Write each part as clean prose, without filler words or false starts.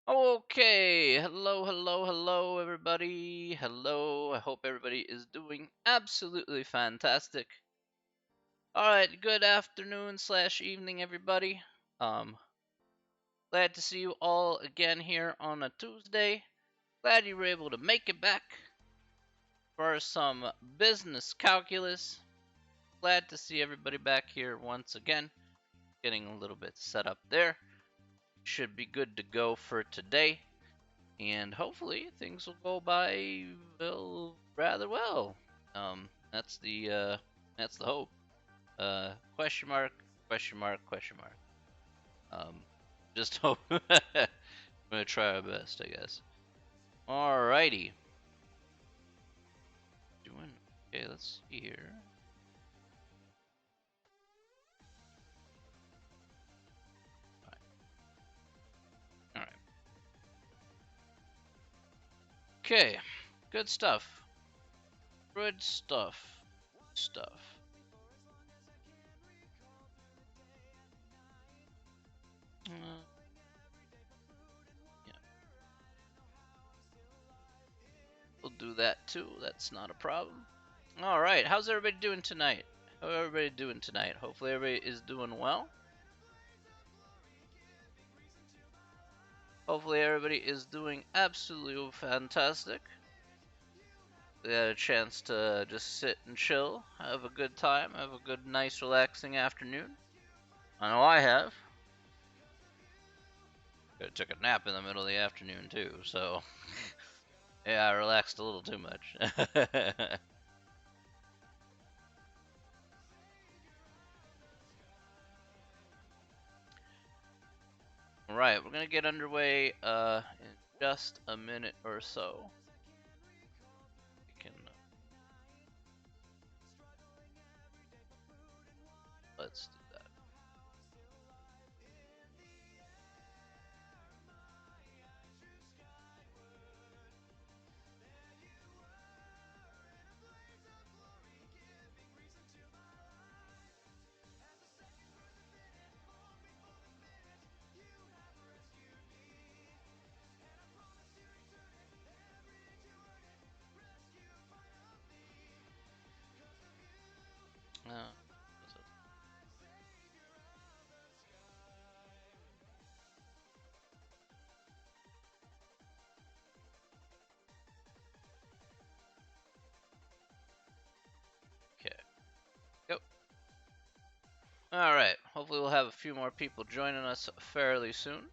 Okay, hello, everybody. Hello, I hope everybody is doing absolutely fantastic. All right, good afternoon slash evening, everybody. Um, Glad to see you all again here on a Tuesday. Glad you were able to make it back for some business calculus. Glad to see everybody back here once again. Getting a little bit set up there. Should be good to go for today. And hopefully things will go by rather well. That's the hope. Question mark, question mark, question mark. Um, just hope. I'm gonna try our best, I guess. Alrighty. Doing okay. Let's see here. All right. Okay. Good stuff. Good stuff. Stuff. Uh, yeah. We'll do that too. That's not a problem. All right. How's everybody doing tonight? How everybody doing tonight? Hopefully everybody is doing well. Hopefully everybody is doing absolutely fantastic. We had a chance to just sit and chill, have a good time, have a good, nice, relaxing afternoon. I know I have. I took a nap in the middle of the afternoon too, so yeah, I relaxed a little too much. Right, we're gonna get underway in just a minute or so. We can let's do that. Uh, okay, go. All right. Hopefully, we'll have a few more people joining us fairly soon.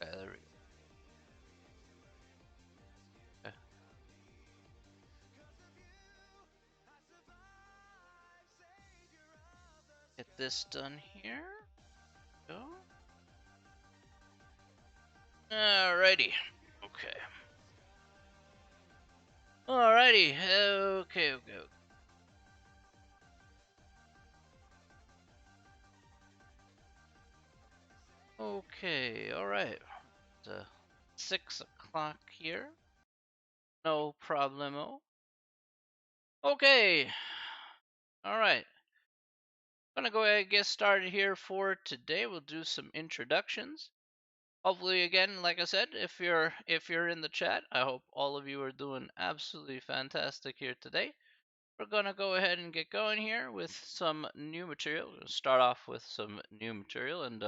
Okay, there we go. Okay. Get this done here. Go. Alrighty. Okay. Alrighty. Okay. Okay. Alright. It's 6 o'clock here. No problemo. Okay. Alright. Gonna go ahead and get started here for today. We'll do some introductions. Hopefully, again, like I said, if you're in the chat, I hope all of you are doing absolutely fantastic here today. We're gonna go ahead and get going here with some new material. We're gonna start off with some new material and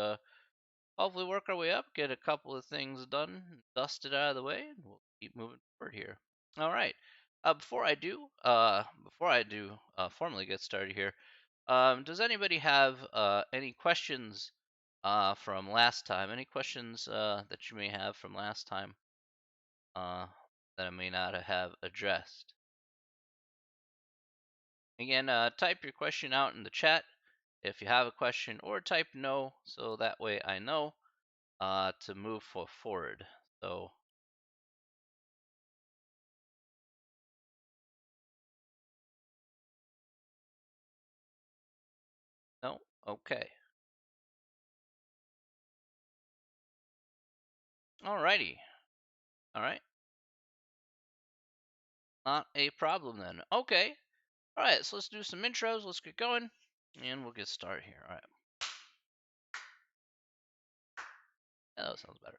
hopefully work our way up, get a couple of things done, dusted out of the way, and we'll keep moving forward here. All right. Before I do formally get started here, does anybody have any questions from last time. Any questions that you may have from last time that I may not have addressed? Again, type your question out in the chat if you have a question, or type no so that way I know to move forward. So, no? Okay. Alrighty. Alright. Not a problem then. Okay. Alright, so let's do some intros. Let's get going. And we'll get started here. Alright. Yeah, that sounds better.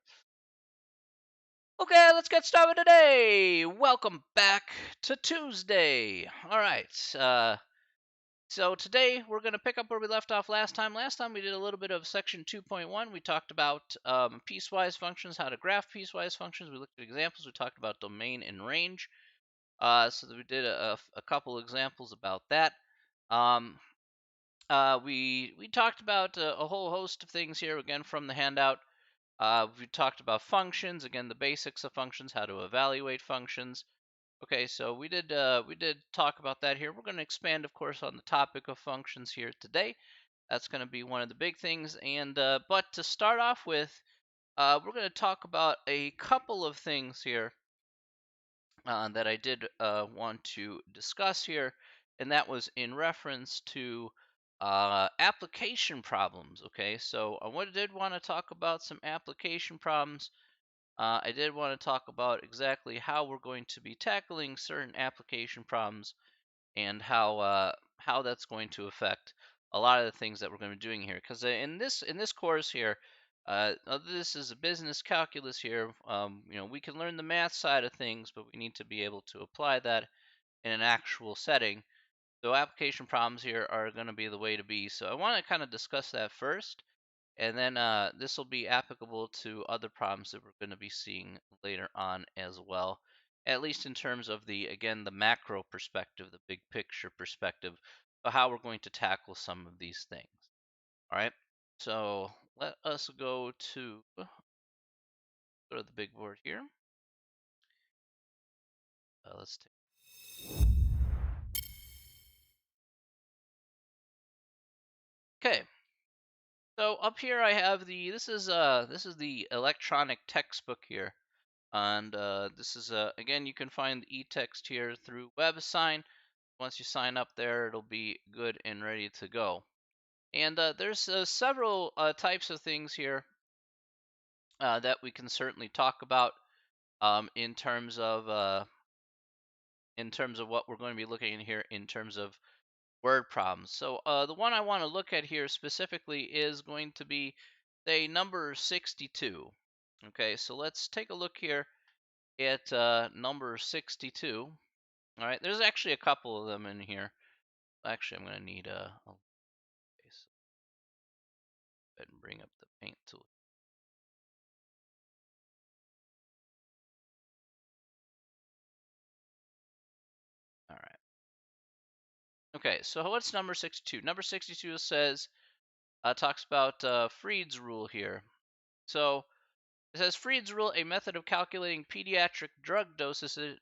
Okay, let's get started today. Welcome back to Tuesday. Alright. So today we're going to pick up where we left off last time. Last time we did a little bit of section 2.1. We talked about piecewise functions, how to graph piecewise functions. We looked at examples. We talked about domain and range. So we did a couple examples about that. We talked about a whole host of things here again from the handout. We talked about functions, again the basics of functions, how to evaluate functions. Okay, so we did talk about that here. We're going to expand, of course, on the topic of functions here today. That's going to be one of the big things. And but to start off with, we're going to talk about a couple of things here that I did want to discuss here, and that was in reference to application problems. Okay, so did want to talk about some application problems. I did want to talk about exactly how we're going to be tackling certain application problems and how that's going to affect a lot of the things that we're going to be doing here. Because in this course here, this is a business calculus here. We can learn the math side of things, but we need to be able to apply that in an actual setting. So application problems here are going to be the way to be. So I want to kind of discuss that first, and then this will be applicable to other problems that we're going to be seeing later on as well, at least in terms of again, the macro perspective, the big picture perspective of how we're going to tackle some of these things. All right. So let us go to the big board here. Let's take. Okay. So up here I have this is the electronic textbook here. And this is again, you can find the e-text here through WebAssign. Once you sign up there, it'll be good and ready to go. And there's several types of things here that we can certainly talk about in terms of what we're going to be looking at here in terms of word problems. So the one I want to look at here specifically is going to be, say, number 62. Okay, so let's take a look here at number 62. All right, there's actually a couple of them in here. Actually, I'm going to need okay, so go ahead and bring up the paint tool. All right. Okay, so what's number 62? Number 62 says, talks about Freed's rule here. So it says Freed's rule, a method of calculating pediatric drug dosages,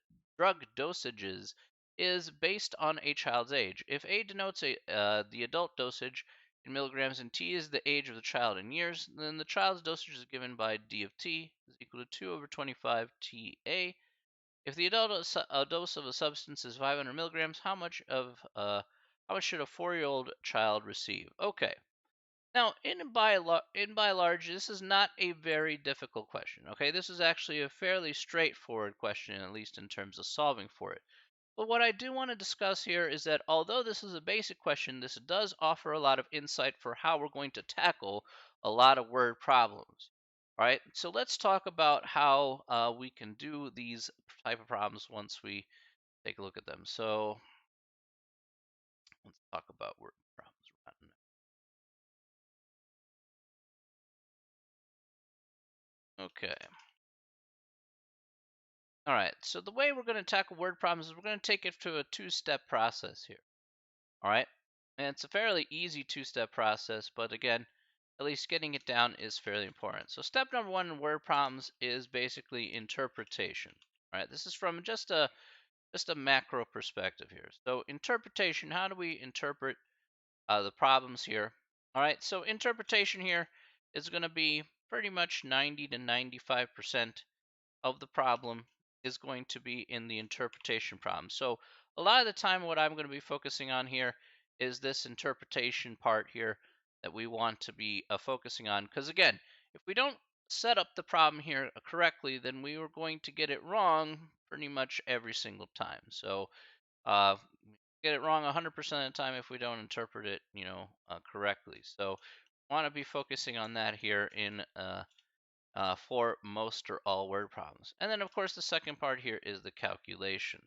is based on a child's age. If A denotes the adult dosage in milligrams and T is the age of the child in years, then the child's dosage is given by D of T is equal to 2 over 25 TA. If the adult dose of a substance is 500 milligrams, how much should a 4-year-old child receive? Okay. Now, in by large, this is not a very difficult question. Okay, this is actually a fairly straightforward question, at least in terms of solving for it. But what I do want to discuss here is that although this is a basic question, this does offer a lot of insight for how we're going to tackle a lot of word problems. All right, so let's talk about how we can do these type of problems once we take a look at them. So let's talk about word problems. Okay. All right, so the way we're going to tackle word problems is we're going to take it to a two-step process here. All right, and it's a fairly easy two-step process, but again, at least getting it down is fairly important. So step number one in word problems is basically interpretation. All right, this is from just a macro perspective here. So interpretation, how do we interpret the problems here? All right, so interpretation here is going to be pretty much 90 to 95% of the problem is going to be in the interpretation problem. So a lot of the time what I'm going to be focusing on here is this interpretation part here that we want to be focusing on. Because again, if we don't set up the problem here correctly, then we are going to get it wrong pretty much every single time. So uh, get it wrong 100% of the time if we don't interpret it, correctly. So want to be focusing on that here in for most or all word problems. And then, of course, the second part here is the calculation.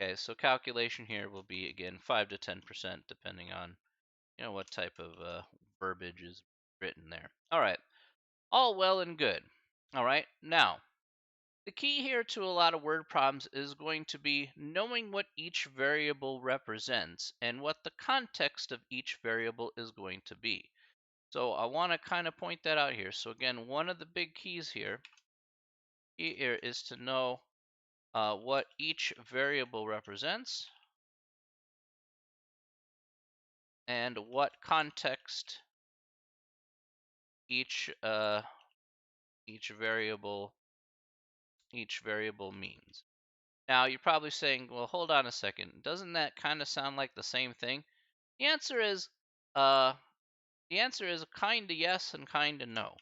Okay, so calculation here will be, again, 5 to 10%, depending on, what type of verbiage is written there. All right, all well and good. All right, now, the key here to a lot of word problems is going to be knowing what each variable represents and what the context of each variable is going to be. So I want to kind of point that out here. So again, one of the big keys here is to know what each variable represents and what context each each variable each variable means. Now you're probably saying, well, hold on a second. Doesn't that kind of sound like the same thing? The answer is uh, the answer is kind of yes and kind of no.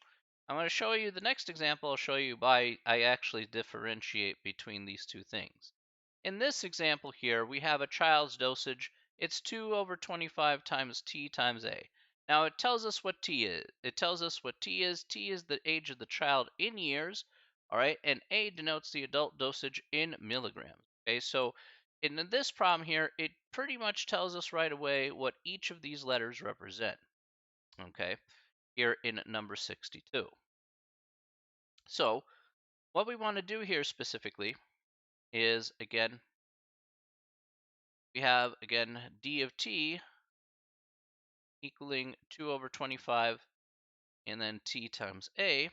I'm going to show you the next example. I'll show you why I actually differentiate between these two things. In this example here, we have a child's dosage. It's 2 over 25 times t times a. Now it tells us what t is. It tells us what t is. T is the age of the child in years, all right, and a denotes the adult dosage in milligrams. Okay, so in this problem here, it pretty much tells us right away what each of these letters represent. Okay, here in number 62. So what we want to do here specifically is, again, we have, again, d of t equaling 2 over 25 and then t times a.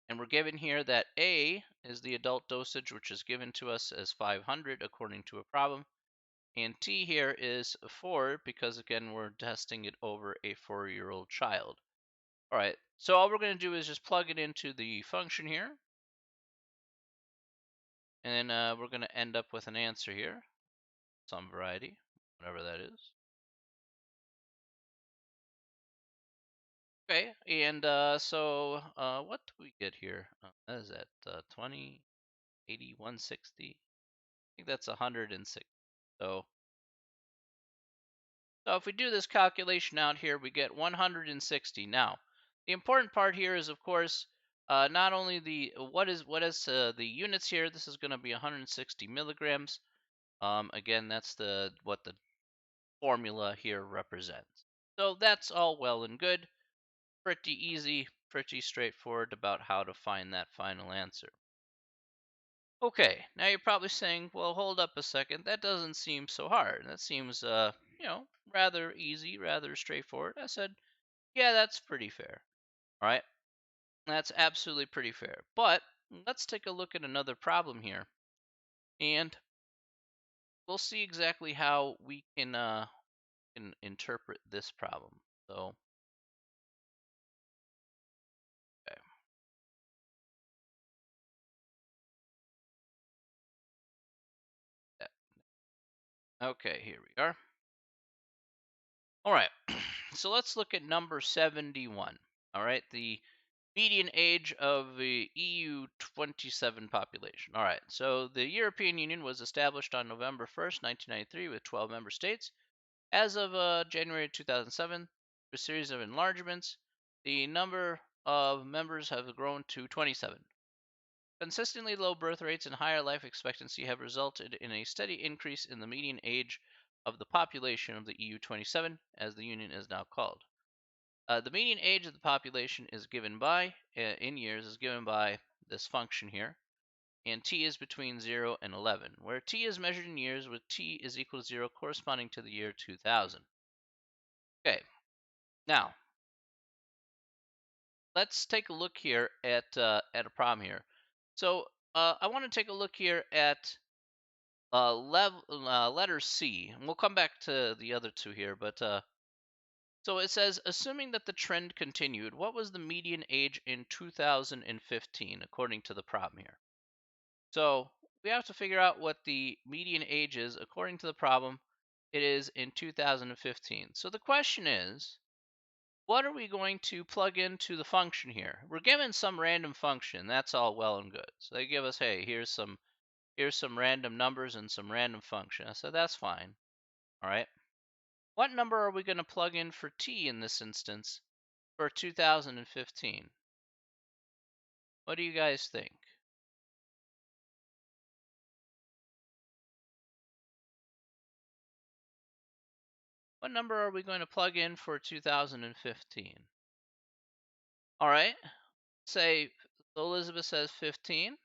And we're given here that a is the adult dosage, which is given to us as 500 according to a problem. And t here is 4 because, again, we're testing it over a 4-year-old child. All right, so all we're going to do is just plug it into the function here. And then we're going to end up with an answer here, some variety, whatever that is. Okay, and so what do we get here? That is at 20, 80, 160. I think that's 106. So, so if we do this calculation out here, we get 160. Now, the important part here is, of course, not only the what is the units here. This is going to be 160 milligrams. Again, that's what the formula here represents. So that's all well and good. Pretty easy, pretty straightforward about how to find that final answer. Okay, now you're probably saying, well, hold up a second. That doesn't seem so hard. That seems, rather easy, rather straightforward. I said, yeah, that's pretty fair. All right, that's absolutely pretty fair. But let's take a look at another problem here, and we'll see exactly how we can interpret this problem. So, okay. Okay, here we are. All right, so let's look at number 71. All right, the median age of the EU 27 population. All right, so the European Union was established on November 1st, 1993, with 12 member states. As of January 2007, through a series of enlargements, the number of members have grown to 27. Consistently low birth rates and higher life expectancy have resulted in a steady increase in the median age of the population of the EU 27, as the Union is now called. The median age of the population is given by, in years, is given by this function here, and t is between 0 and 11, where t is measured in years with t is equal to 0 corresponding to the year 2000. Okay, Now, let's take a look here at a problem here. So I want to take a look here at letter C, and we'll come back to the other two here. But so it says, assuming that the trend continued, what was the median age in 2015 according to the problem here? So we have to figure out what the median age is according to the problem. It is in 2015. So the question is, what are we going to plug into the function here? We're given some random function. That's all well and good. So they give us, hey, here's some random numbers and some random function. So that's fine. All right. What number are we going to plug in for t in this instance for 2015? What do you guys think? What number are we going to plug in for 2015? All right. Say, so Elizabeth says 15.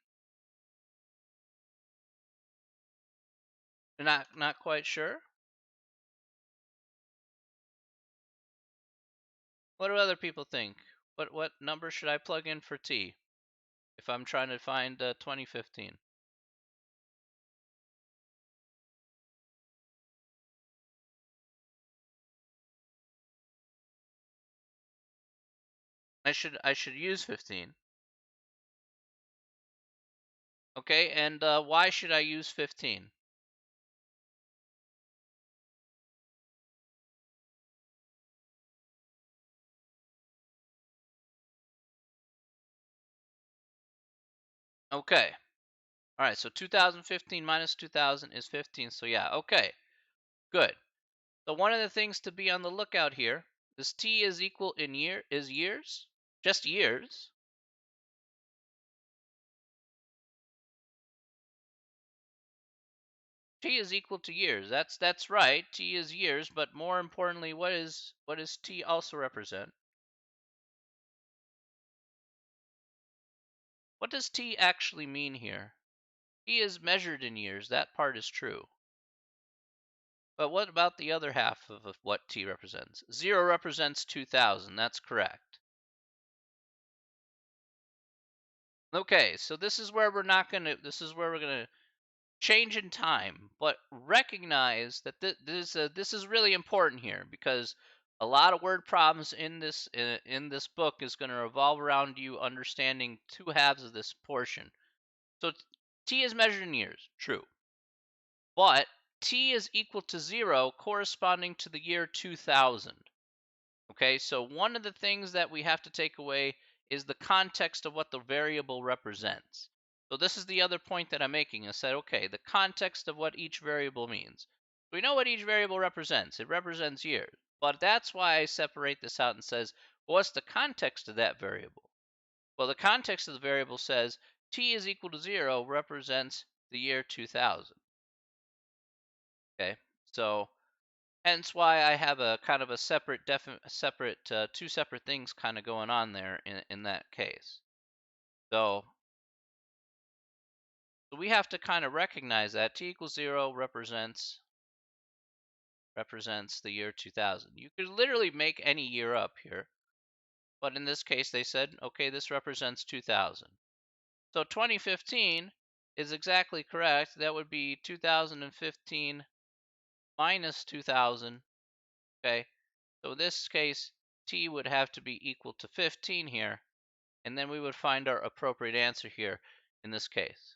Not quite sure. What do other people think? What number should I plug in for t if I'm trying to find 2015? I should use 15. Okay, and why should I use 15? Okay. All right, so 2015 minus 2000 is 15. So yeah, okay. Good. So one of the things to be on the lookout here is t is equal in years? Just years. T is equal to years. That's right. T is years, but more importantly, what does t also represent? What does t actually mean here? T is measured in years. That part is true. But what about the other half of what t represents? 0 represents 2000. That's correct. Okay, so this is where we're going to change in time, but recognize that this is really important here because a lot of word problems in this book is going to revolve around you understanding two halves of this portion. So t is measured in years, true, but t is equal to 0 corresponding to the year 2000. Okay, so one of the things that we have to take away is the context of what the variable represents. So this is the other point that I'm making. I said, okay, the context of what each variable means. We know what each variable represents. It represents years. But that's why I separate this out and says, well, what's the context of that variable? Well, the context of the variable says t is equal to 0 represents the year 2000. Okay, so hence why I have a kind of a separate two separate things kind of going on there in that case. So we have to kind of recognize that t equals 0 represents the year 2000. You could literally make any year up here, but in this case they said, okay, this represents 2000. So 2015 is exactly correct. That would be 2015 minus 2000. Okay, so in this case, t would have to be equal to 15 here, and then we would find our appropriate answer here in this case.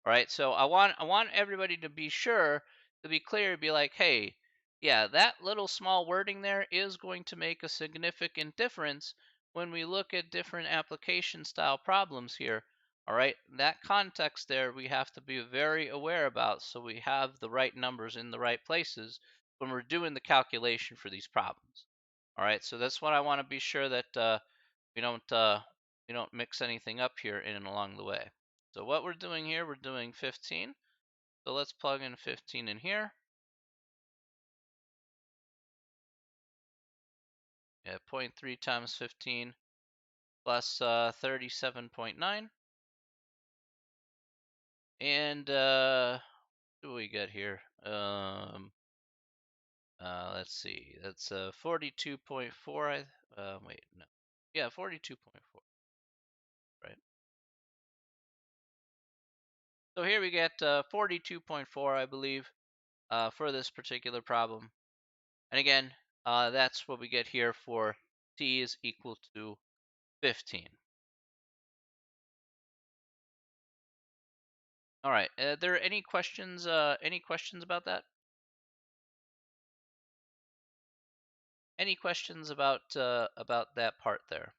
All right, so I want everybody to be sure, to be clear, be like, hey, yeah, that little small wording there is going to make a significant difference when we look at different application style problems here. All right, that context there we have to be very aware about so we have the right numbers in the right places when we're doing the calculation for these problems. All right, so that's what I want to be sure that we don't we don't mix anything up here in and along the way. So what we're doing here, we're doing 15. So let's plug in 15 in here. Yeah, 0.3 times 15 plus 37.9. And what do we get here? Let's see. That's 42.4. Wait, no. Yeah, 42.4. Right. So here we get 42.4, I believe, for this particular problem. And again, that's what we get here for t is equal to 15. All right. Are there any questions? Any questions about that? Any questions about that part there?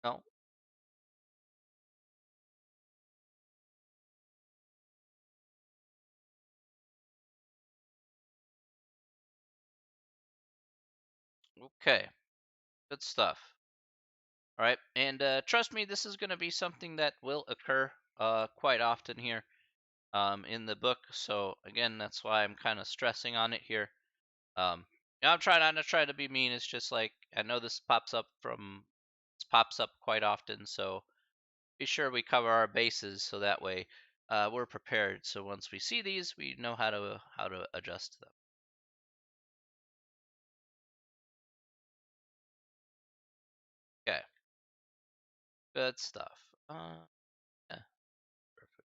No. Okay. Good stuff. All right. And trust me, this is going to be something that will occur quite often here in the book. So again, that's why I'm kind of stressing on it here. Um, I'm trying not to try to be mean. It's just like I know this pops up quite often. So be sure we cover our bases so that way we're prepared. So once we see these, we know how to adjust them. Okay, good stuff. Yeah, perfect.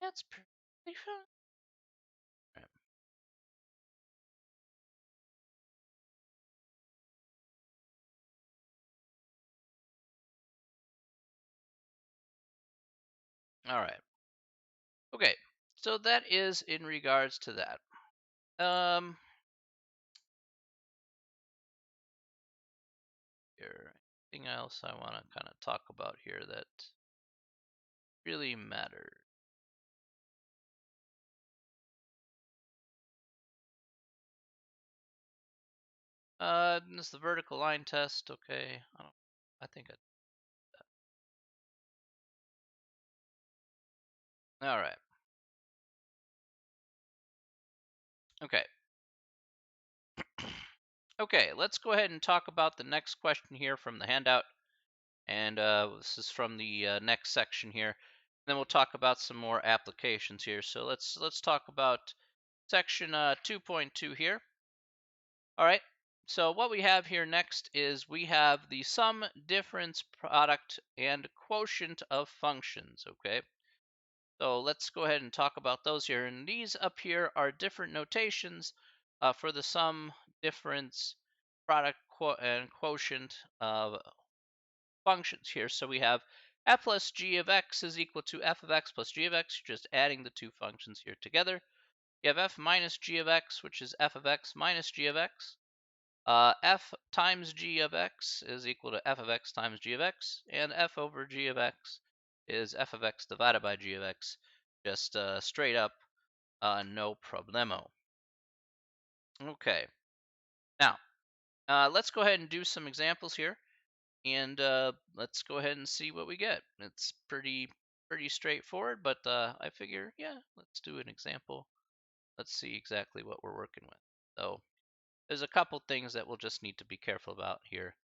That's pretty fun. Right. All right. Okay. So that is in regards to that. Here, anything else I want to kind of talk about here that really matters? This is the vertical line test. Okay. I think all right. Okay. Okay, let's go ahead and talk about the next question here from the handout. And this is from the next section here. Then we'll talk about some more applications here. So let's talk about section 2.2 here. All right. So what we have here next is we have the sum, difference, product, and quotient of functions. Okay. So let's go ahead and talk about those here. And these up here are different notations for the sum, difference, product, and quotient of functions here. So we have f plus g of x is equal to f of x plus g of x. You're just adding the two functions here together. You have f minus g of x, which is f of x minus g of x. F times g of x is equal to f of x times g of x. And f over g of x is f of x divided by g of x. Just straight up, no problemo. Okay. Now, let's go ahead and do some examples here. And let's go ahead and see what we get. It's pretty straightforward, but I figure, yeah, let's do an example. Let's see exactly what we're working with. So there's a couple things that we'll just need to be careful about here.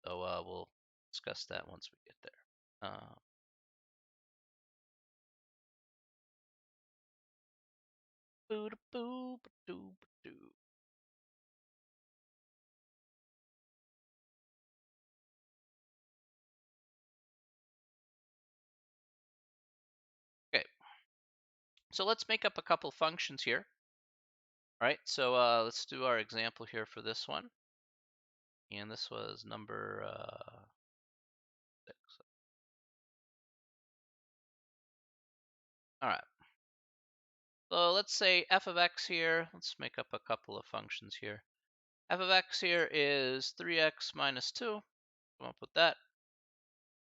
So we'll discuss that once we get there. Okay, so let's make up a couple functions here. All right, so let's do our example here for this one. And this was number 6. All right. So let's say f of x here. Let's make up a couple of functions here. F of x here is 3x minus 2. Come up with that.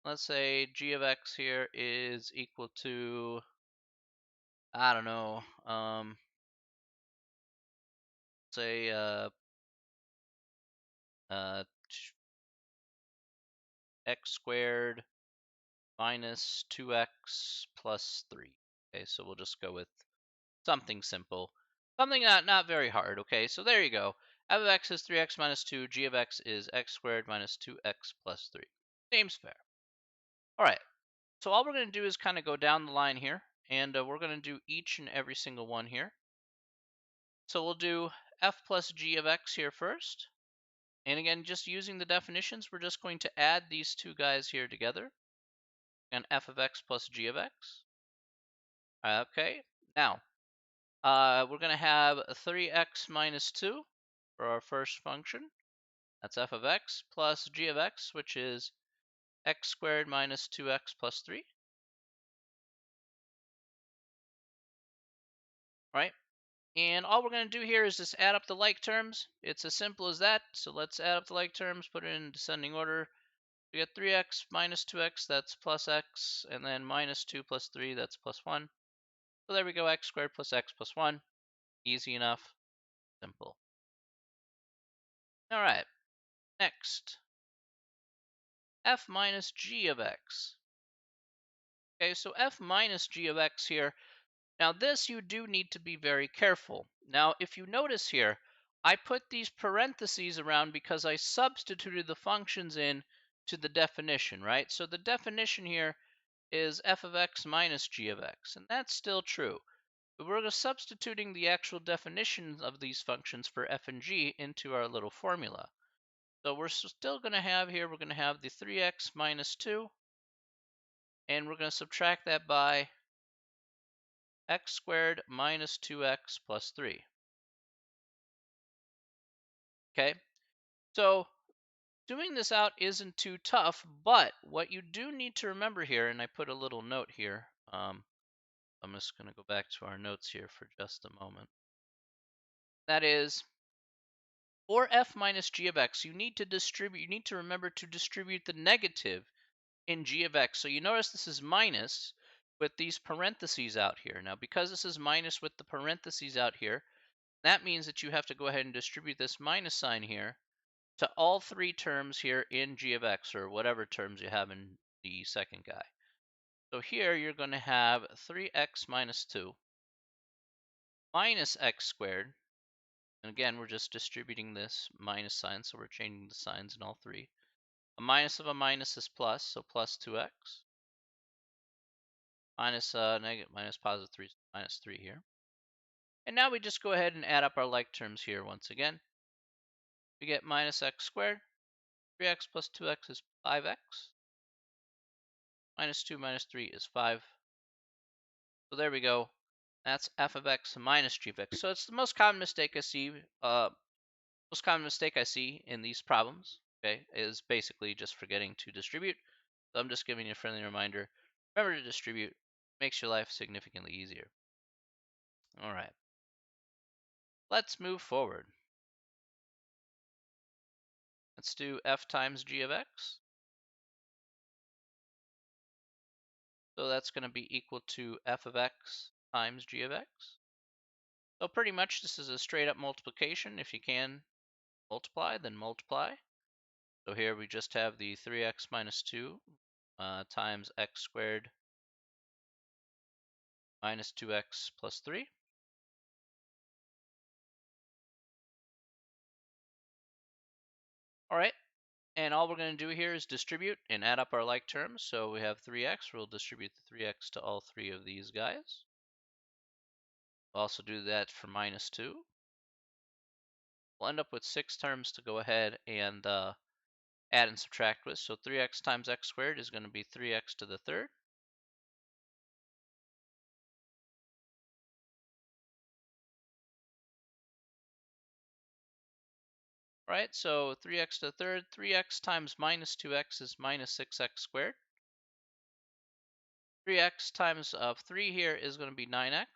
Let's say g of x here is equal to, I don't know, say uh, x squared minus 2x plus 3. Okay, so we'll just go with something simple. Something not very hard, okay? So there you go. F of x is 3x minus 2. G of x is x squared minus 2x plus 3. Seems fair. All right. So all we're going to do is kind of go down the line here, and we're going to do each and every single one here. So we'll do f plus g of x here first. And again, just using the definitions, we're just going to add these two guys here together. And f of x plus g of x. Okay. Now, we're going to have 3x minus 2 for our first function. That's f of x plus g of x, which is x squared minus 2x plus 3. Right? And all we're going to do here is just add up the like terms. It's as simple as that. So let's add up the like terms, put it in descending order. We get 3x minus 2x, that's plus x, and then minus 2 plus 3, that's plus 1. So there we go, x squared plus x plus 1. Easy enough. Simple. All right, next. F minus g of x. Okay, so f minus g of x here. Now this you do need to be very careful. Now if you notice here, I put these parentheses around because I substituted the functions in to the definition, right? So the definition here is f of x minus g of x, and that's still true. But we're substituting the actual definitions of these functions for f and g into our little formula. So we're still going to have here, we're going to have the 3x minus 2, and we're going to subtract that by x squared minus 2x plus 3. Okay, so doing this out isn't too tough, but what you do need to remember here, and I put a little note here, I'm just going to go back to our notes here for just a moment. That is, for f minus g of x, you need to remember to distribute the negative in g of x. So you notice this is minus with these parentheses out here. Now, because this is minus with the parentheses out here, that means that you have to go ahead and distribute this minus sign here to all three terms here in g of x, or whatever terms you have in the second guy. So here you're going to have 3x minus 2 minus x squared. And again, we're just distributing this minus sign, so we're changing the signs in all three. A minus of a minus is plus, so plus 2x. Minus negative minus positive 3 is minus 3 here. And now we just go ahead and add up our like terms here once again. We get minus x squared. 3x plus 2x is 5x. Minus 2 minus 3 is 5. So there we go. That's f of x minus g of x. So it's the most common mistake I see. Most common mistake I see in these problems, okay, is basically just forgetting to distribute. So I'm just giving you a friendly reminder. Remember to distribute. Makes your life significantly easier. All right. Let's move forward. Let's do f times g of x. So that's going to be equal to f of x times g of x. So pretty much this is a straight up multiplication. If you can multiply, then multiply. So here we just have the 3x minus 2 times x squared minus 2x plus 3. All right, and all we're going to do here is distribute and add up our like terms. So we have 3x, we'll distribute the 3x to all three of these guys. We'll also do that for minus 2. We'll end up with 6 terms to go ahead and add and subtract with. So 3x times x squared is going to be 3x to the third. Right, so 3x to the third, 3x times minus 2x is minus 6x squared. 3x times 3 here is going to be 9x.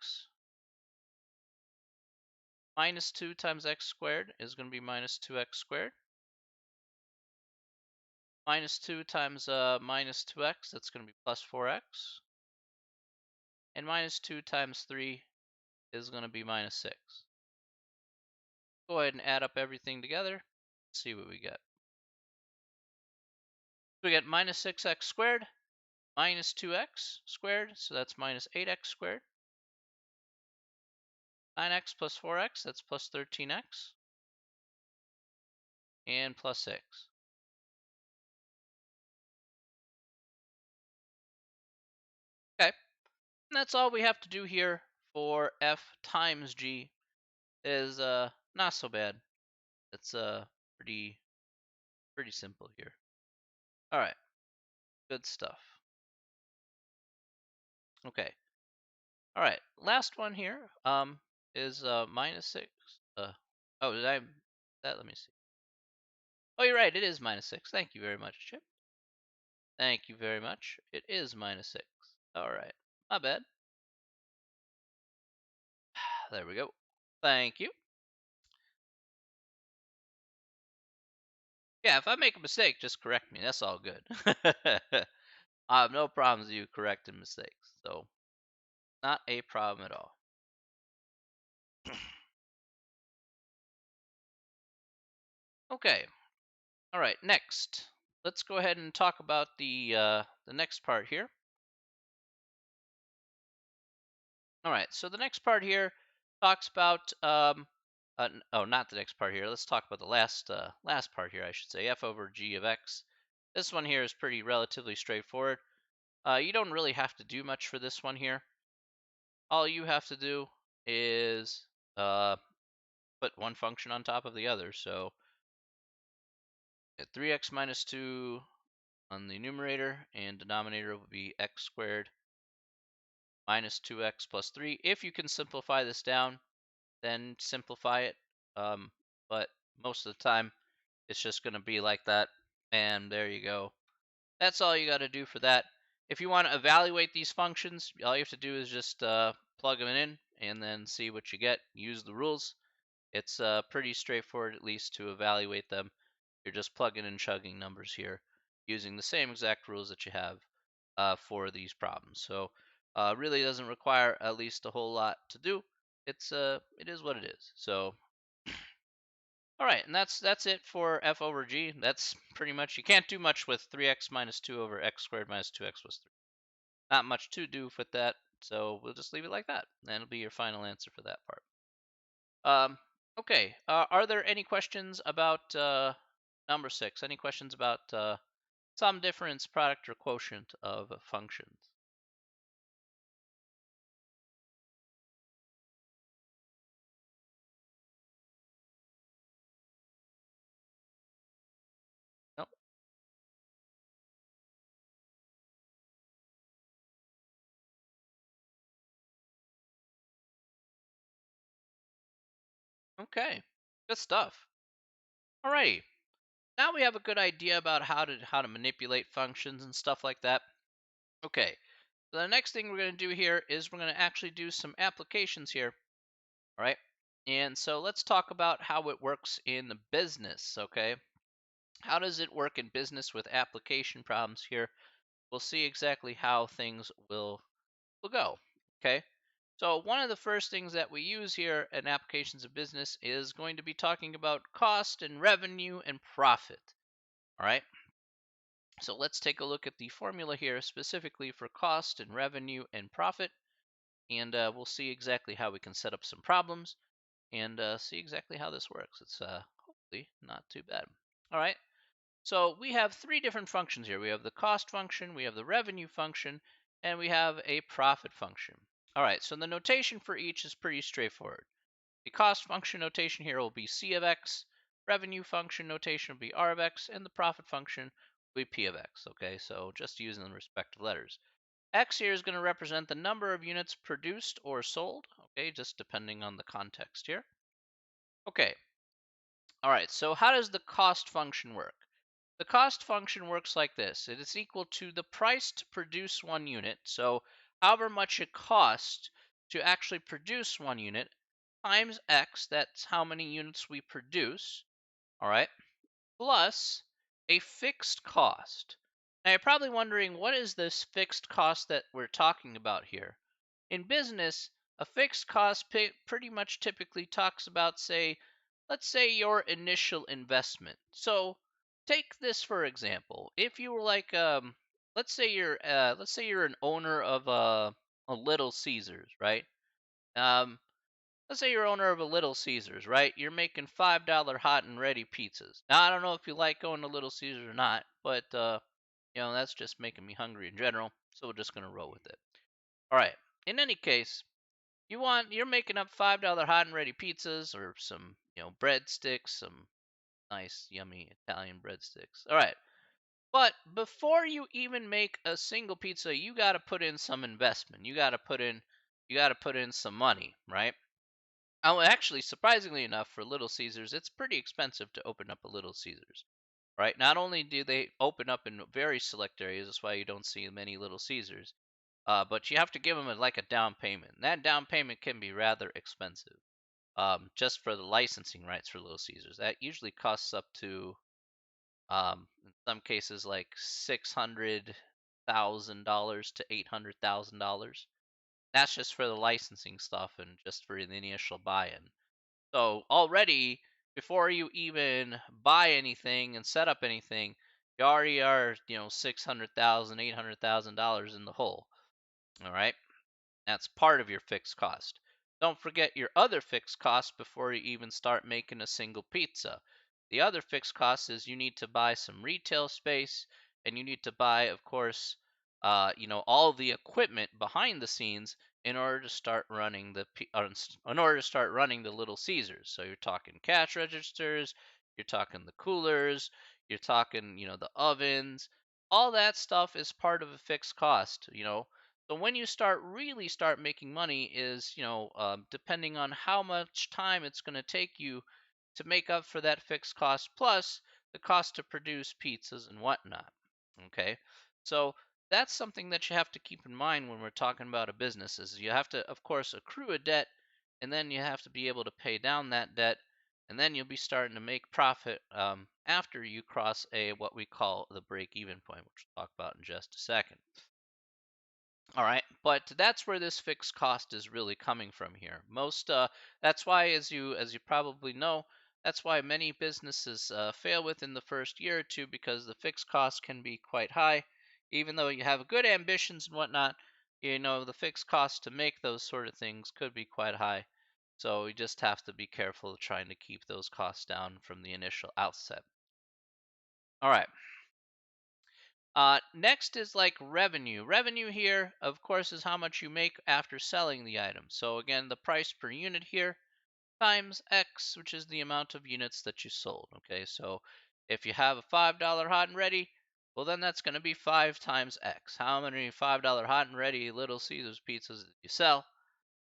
Minus 2 times x squared is going to be minus 2x squared. Minus 2 times minus 2x, that's going to be plus 4x. And minus 2 times 3 is going to be minus 6. Go ahead and add up everything together, see what we get. We get minus 6x squared minus 2x squared, so that's minus 8x squared. 9x plus 4x, that's plus 13x, and plus 6. Okay, and that's all we have to do here for f times g is not so bad. It's pretty simple here. All right, good stuff. Okay. All right, last one here is minus 6. Oh, did I that let me see. Oh, you're right, it is minus 6. Thank you very much, Chip. Thank you very much. It is minus 6. All right. My bad. There we go. Thank you. Yeah, if I make a mistake, just correct me. That's all good. I have no problems with you correcting mistakes. So, not a problem at all. Okay. All right, next. Let's go ahead and talk about the next part here. All right, so the next part here talks about oh, not the next part here. Let's talk about the last part here, I should say, f over g of x. This one here is pretty relatively straightforward. You don't really have to do much for this one here. All you have to do is put one function on top of the other. So 3x minus 2 on the numerator, and denominator will be x squared minus 2x plus 3. If you can simplify this down, then simplify it. But most of the time, it's just going to be like that. And there you go. That's all you got to do for that. If you want to evaluate these functions, all you have to do is just plug them in and then see what you get. Use the rules. It's pretty straightforward, at least, to evaluate them. You're just plugging and chugging numbers here using the same exact rules that you have for these problems. So really doesn't require at least a whole lot to do. It is what it is. So all right, and that's it for f over g. That's pretty much, you can't do much with 3x minus 2 over x squared minus 2x plus 3. Not much to do with that, so we'll just leave it like that. That'll be your final answer for that part. Okay, are there any questions about number 6? Any questions about sum, difference, product, or quotient of functions? No? Okay, good stuff. Alrighty, now we have a good idea about how to manipulate functions and stuff like that. Okay, so the next thing we're going to do here is we're going to actually do some applications here. All right, and so let's talk about how it works in the business. Okay, how does it work in business with application problems here? We'll see exactly how things will go. Okay, so one of the first things that we use here in applications of business is going to be talking about cost and revenue and profit. All right, so let's take a look at the formula here specifically for cost and revenue and profit, and we'll see exactly how we can set up some problems and see exactly how this works. It's hopefully not too bad. All right, so we have three different functions here. We have the cost function, we have the revenue function, and we have a profit function. All right, so the notation for each is pretty straightforward. The cost function notation here will be C of x, revenue function notation will be R of x, and the profit function will be P of x. Okay, so just using the respective letters. X here is going to represent the number of units produced or sold, okay, just depending on the context here. Okay, all right, so how does the cost function work? The cost function works like this. It is equal to the price to produce one unit, so however much it costs to actually produce one unit, times x, that's how many units we produce, all right, plus a fixed cost. Now you're probably wondering, what is this fixed cost that we're talking about here? In business, a fixed cost pretty much typically talks about, say, let's say your initial investment. So take this for example. If you were like, let's say you're an owner of a Little Caesars, right? Um, let's say you're owner of a Little Caesars, right? You're making $5 hot and ready pizzas. Now I don't know if you like going to Little Caesars or not, but that's just making me hungry in general. So we're just gonna roll with it. All right. In any case, you're making up $5 hot and ready pizzas or some breadsticks, some nice yummy Italian breadsticks. All right. But before you even make a single pizza, you got to put in some investment. You got to put in some money, right? Oh, actually, surprisingly enough, for Little Caesars, it's pretty expensive to open up a Little Caesars, right? Not only do they open up in very select areas, that's why you don't see many Little Caesars, but you have to give them like a down payment. And that down payment can be rather expensive, just for the licensing rights for Little Caesars. That usually costs up to, in some cases, like $600,000 to $800,000. That's just for the licensing stuff and just for the initial buy-in. So already, before you even buy anything and set up anything, you already are, $600,000, $800,000 in the hole. All right. That's part of your fixed cost. Don't forget your other fixed cost before you even start making a single pizza. The other fixed cost is you need to buy some retail space, and you need to buy, of course, all the equipment behind the scenes in order to start running in order to start running the Little Caesars. So you're talking cash registers, you're talking the coolers, you're talking, the ovens. All that stuff is part of a fixed cost. So when you start making money is, depending on how much time it's going to take you to make up for that fixed cost, plus the cost to produce pizzas and whatnot. Okay, so that's something that you have to keep in mind when we're talking about a business. Is you have to, of course, accrue a debt, and then you have to be able to pay down that debt, and then you'll be starting to make profit after you cross a what we call the break-even point, which we'll talk about in just a second. All right, but that's where this fixed cost is really coming from here. That's why, as you probably know, that's why many businesses fail within the first year or two, because the fixed cost can be quite high. Even though you have good ambitions and whatnot, the fixed cost to make those sort of things could be quite high. So you just have to be careful trying to keep those costs down from the initial outset. All right. Next is like revenue. Revenue here, of course, is how much you make after selling the item. So again, the price per unit here times X, which is the amount of units that you sold. Okay, so if you have a $5 hot and ready, well, then that's going to be 5 times X. How many $5 hot and ready Little Caesars pizzas did you sell?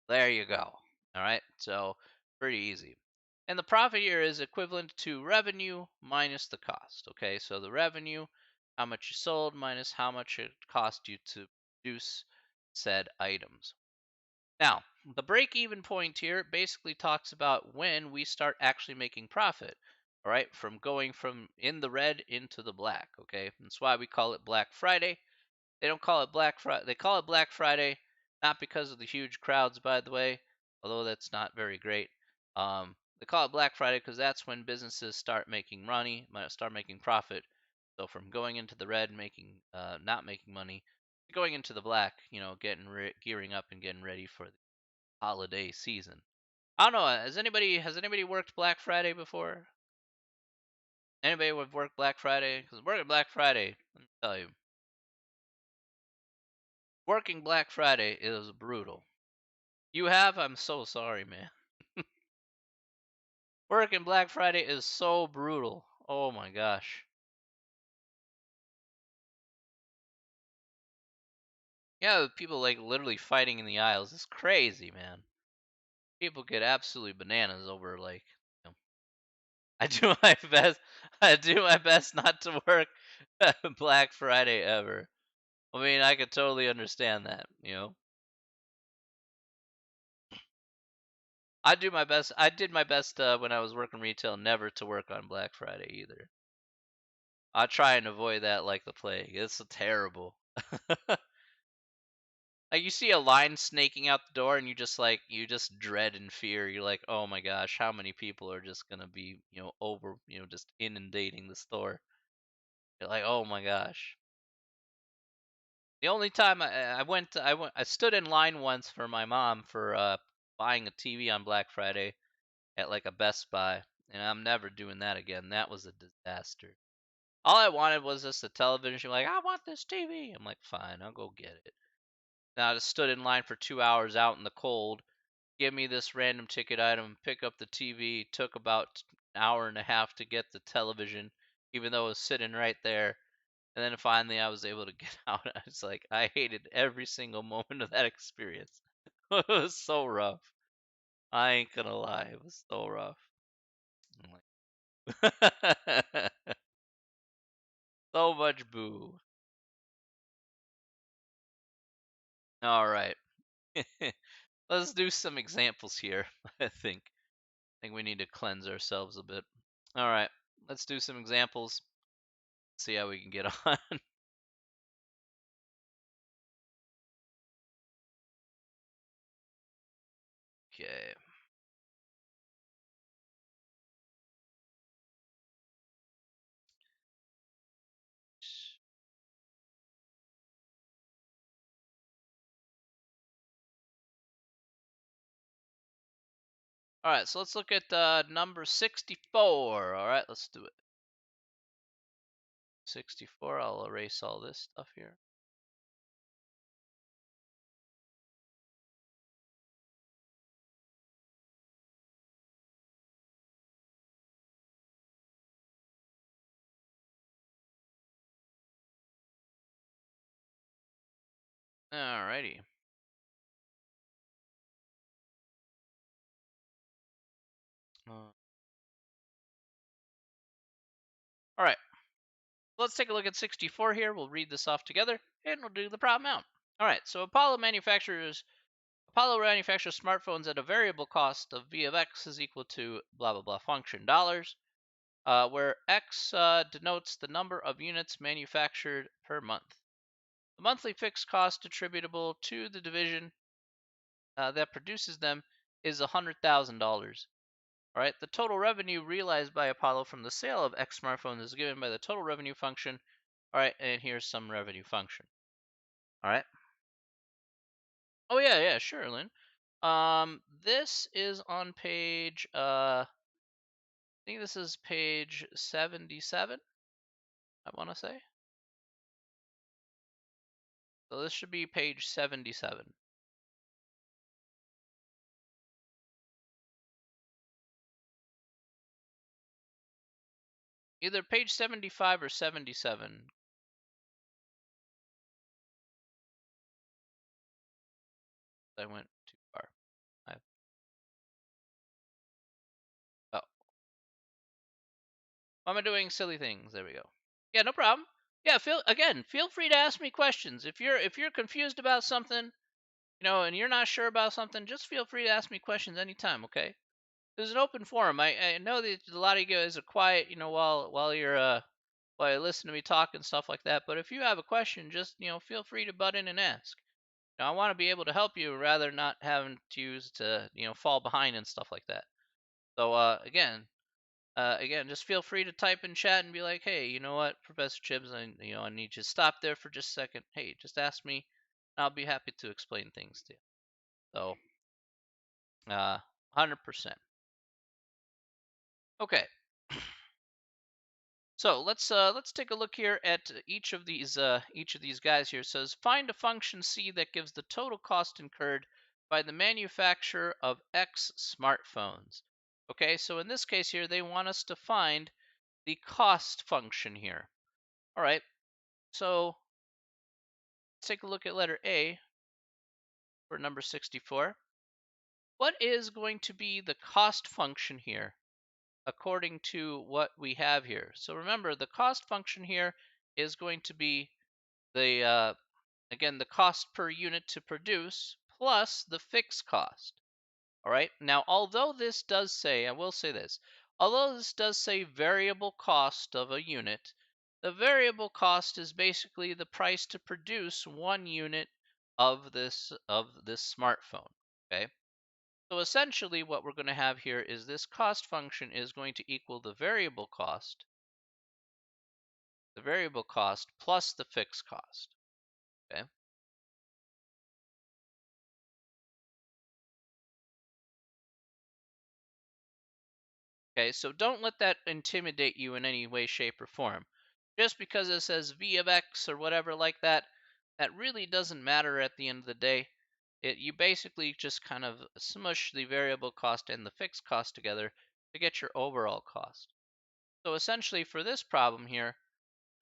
There you go. All right, so pretty easy. And the profit here is equivalent to revenue minus the cost. Okay, so the revenue, how much you sold minus how much it cost you to produce said items. Now, the break even point here basically talks about when we start actually making profit. All right, from going from in the red into the black. Okay, that's why we call it Black Friday. They don't call it Black Friday. They call it Black Friday not because of the huge crowds, by the way, although that's not very great. They call it Black Friday because that's when businesses start making money, start making profit. So from going into the red, making not making money, going into the black, gearing up and getting ready for the holiday season. I don't know. Has anybody worked Black Friday before? Anybody would work Black Friday? Because working Black Friday, let me tell you, working Black Friday is brutal. You have? I'm so sorry, man. Working Black Friday is so brutal. Oh my gosh. Yeah, people like literally fighting in the aisles. It's crazy, man. People get absolutely bananas over like. You know, I do my best. I do my best not to work Black Friday ever. I mean, I could totally understand that. I do my best. I did my best when I was working retail never to work on Black Friday either. I try and avoid that like the plague. It's terrible. Like you see a line snaking out the door and you just dread and fear. You're like, "Oh my gosh, how many people are just going to be, just inundating the store?" You're like, "Oh my gosh." The only time I stood in line once for my mom for buying a TV on Black Friday at like a Best Buy, and I'm never doing that again. That was a disaster. All I wanted was just a television. She's like, I want this TV. I'm like, fine, I'll go get it. Now I just stood in line for 2 hours out in the cold. Give me this random ticket item, pick up the TV. Took about an hour and a half to get the television, even though it was sitting right there. And then finally I was able to get out. I was like, I hated every single moment of that experience. It was so rough. I ain't gonna lie, it was so rough. I'm like, so much boo. All right. Let's do some examples here. I think we need to cleanse ourselves a bit. All right. Let's do some examples. See how we can get on. Okay. All right, so let's look at number 64. All right, let's do it. 64. I'll erase all this stuff here. All righty. All right. Let's take a look at 64 here. We'll read this off together, and we'll do the problem out. All right. So Apollo manufactures smartphones at a variable cost of V of X is equal to blah blah blah function dollars, where X denotes the number of units manufactured per month. The monthly fixed cost attributable to the division that produces them is $100,000. All right, the total revenue realized by Apollo from the sale of X smartphones is given by the total revenue function. All right, and here's some revenue function. All right. Oh yeah, yeah, sure, Lynn. This is on page. I think this is page 77. I want to say. So this should be page 77. Either page 75 or 77. I went too far. I, oh, why am I doing silly things? There we go. Yeah, no problem. Yeah, feel free to ask me questions. If you're confused about something, and you're not sure about something, just feel free to ask me questions anytime, okay? There's an open forum. I know that a lot of you guys are quiet, while you listen to me talk and stuff like that. But if you have a question, just feel free to butt in and ask. I want to be able to help you rather not having to use to fall behind and stuff like that. So again, just feel free to type in chat and be like, hey, you know what, Professor Chibs, I need you to stop there for just a second. Hey, just ask me. I'll be happy to explain things to you. So, 100%. Okay. So let's take a look here at each of these guys here. It says find a function C that gives the total cost incurred by the manufacturer of X smartphones. Okay, so in this case here, they want us to find the cost function here. All right, so let's take a look at letter A for number 64. What is going to be the cost function here according to what we have here? So remember, the cost function here is going to be the again, the cost per unit to produce plus the fixed cost. All right. Now, although this does say, I will say this, although this does say variable cost of a unit, the variable cost is basically the price to produce 1 unit of this smartphone. Okay. So essentially what we're going to have here is this cost function is going to equal the variable cost plus the fixed cost. Okay. Okay, so don't let that intimidate you in any way, shape, or form. Just because it says v of x or whatever like that, that really doesn't matter at the end of the day. You basically just kind of smush the variable cost and the fixed cost together to get your overall cost. So essentially for this problem here,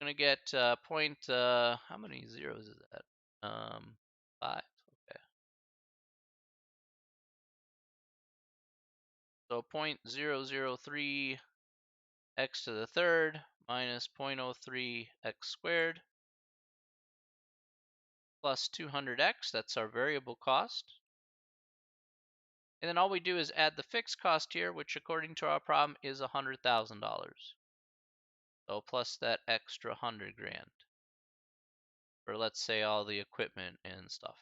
I'm going to get how many zeros is that? 5. Okay. So 0.003 x to the third minus 0.03 x squared plus 200x, that's our variable cost. And then all we do is add the fixed cost here, which according to our problem is $100,000. So plus that extra 100 grand for, let's say, all the equipment and stuff.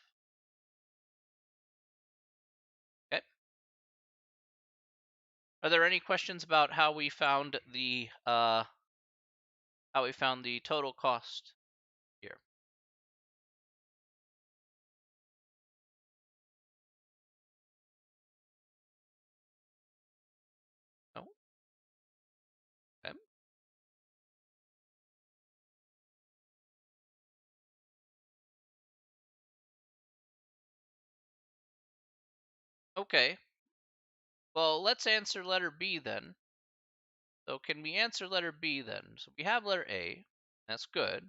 Okay. Are there any questions about how we found the total cost here? No. Okay. Okay. Well, let's answer letter B then. So can we answer letter B then? So we have letter A. That's good.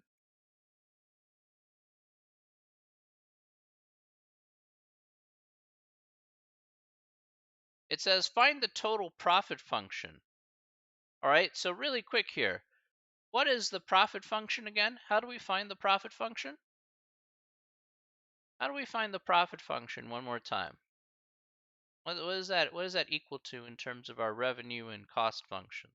It says find the total profit function. All right, so really quick here. What is the profit function again? How do we find the profit function? How do we find the profit function one more time? What is that? What is that equal to in terms of our revenue and cost function?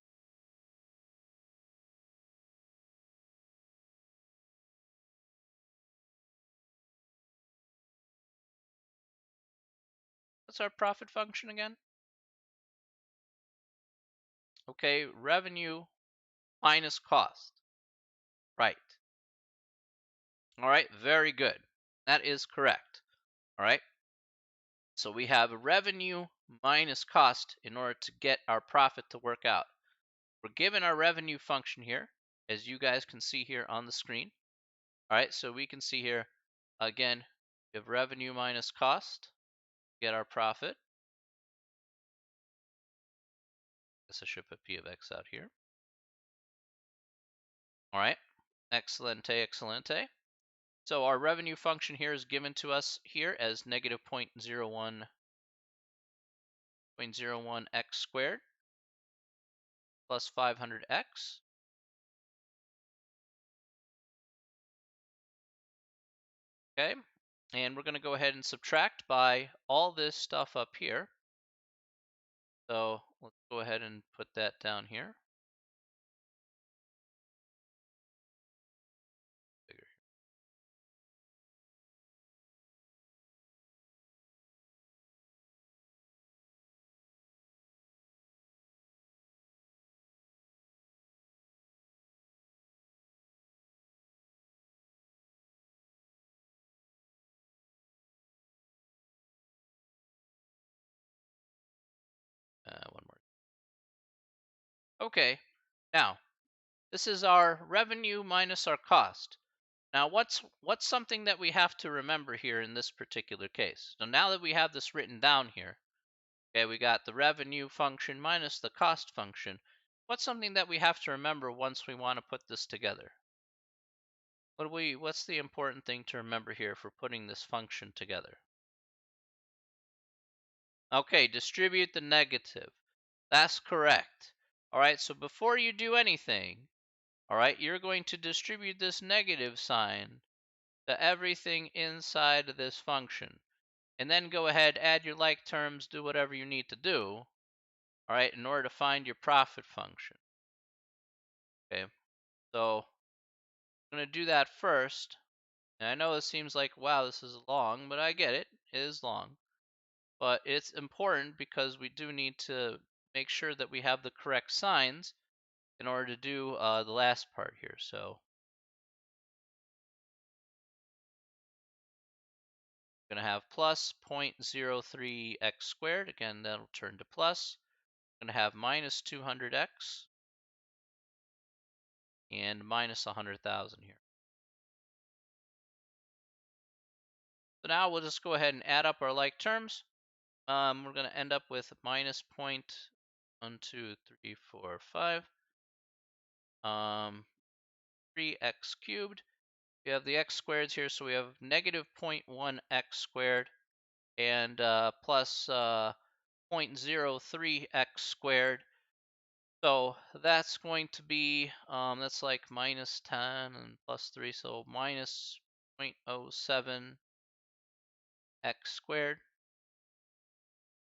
What's our profit function again? Okay, revenue minus cost. Right. All right, very good. That is correct. All right. So we have revenue minus cost in order to get our profit to work out. We're given our revenue function here, as you guys can see here on the screen. All right, so we can see here, again, we have revenue minus cost, get our profit. Guess I should put P of X out here. All right, excelente, excelente. So our revenue function here is given to us here as negative 0.01 x squared plus 500x. Okay, and we're going to go ahead and subtract by all this stuff up here. So let's go ahead and put that down here. Bigger. One more. Okay, now this is our revenue minus our cost. Now what's something that we have to remember here in this particular case? So now that we have this written down here, okay, we got the revenue function minus the cost function. What's something that we have to remember once we want to put this together? What's the important thing to remember here for putting this function together? Okay, distribute the negative. That's correct. All right, so before you do anything, all right, you're going to distribute this negative sign to everything inside of this function. And then go ahead, add your like terms, do whatever you need to do, all right, in order to find your profit function. Okay, so I'm going to do that first. And I know it seems like, wow, this is long, but I get it. It is long. But it's important because we do need to make sure that we have the correct signs in order to do the last part here. So I'm going to have plus 0.03 x squared. Again, that'll turn to plus. going to have minus 200x and minus 100,000 here. So now we'll just go ahead and add up our like terms. We're going to end up with minus 0.1234 3x cubed. We have the x squareds here, so we have negative 0.1x squared and plus 0.03x squared. So that's going to be, that's like minus 10 and plus 3, so minus 0.07x squared.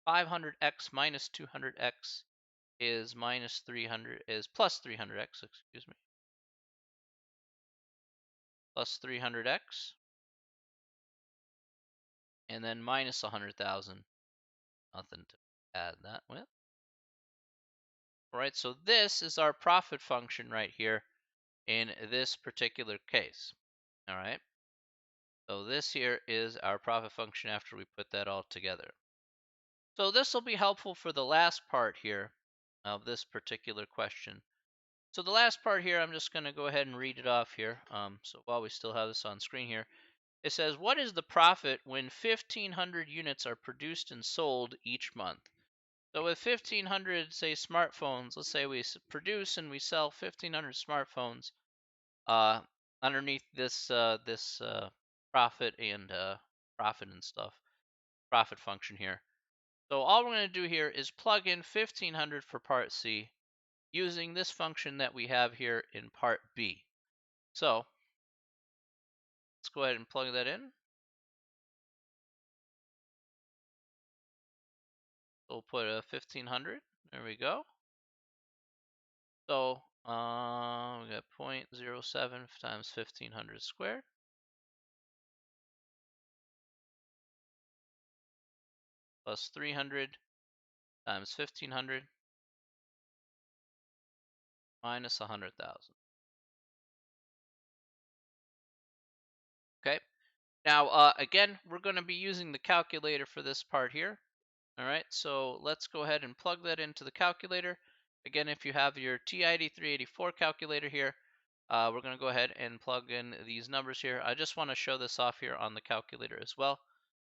500x minus 200x is minus 300, is plus 300x, excuse me. Plus 300x. And then minus 100,000. Nothing to add that with. All right, so this is our profit function right here in this particular case. All right. So this here is our profit function after we put that all together. So this will be helpful for the last part here of this particular question. So the last part here, I'm just going to go ahead and read it off here. So while we still have this on screen here, it says, what is the profit when 1,500 units are produced and sold each month? So with 1,500, say, smartphones, let's say we produce and we sell 1,500 smartphones. Underneath this profit and profit function here. So all we're going to do here is plug in 1,500 for part C using this function that we have here in part B. So let's go ahead and plug that in. So we'll put a 1,500. There we go. So we got 0.07 times 1,500 squared plus 300 times 1,500 minus 100,000. Okay. Now, again, we're going to be using the calculator for this part here. All right, so let's go ahead and plug that into the calculator. Again, if you have your TID384 calculator here, we're going to go ahead and plug in these numbers here. I just want to show this off here on the calculator as well,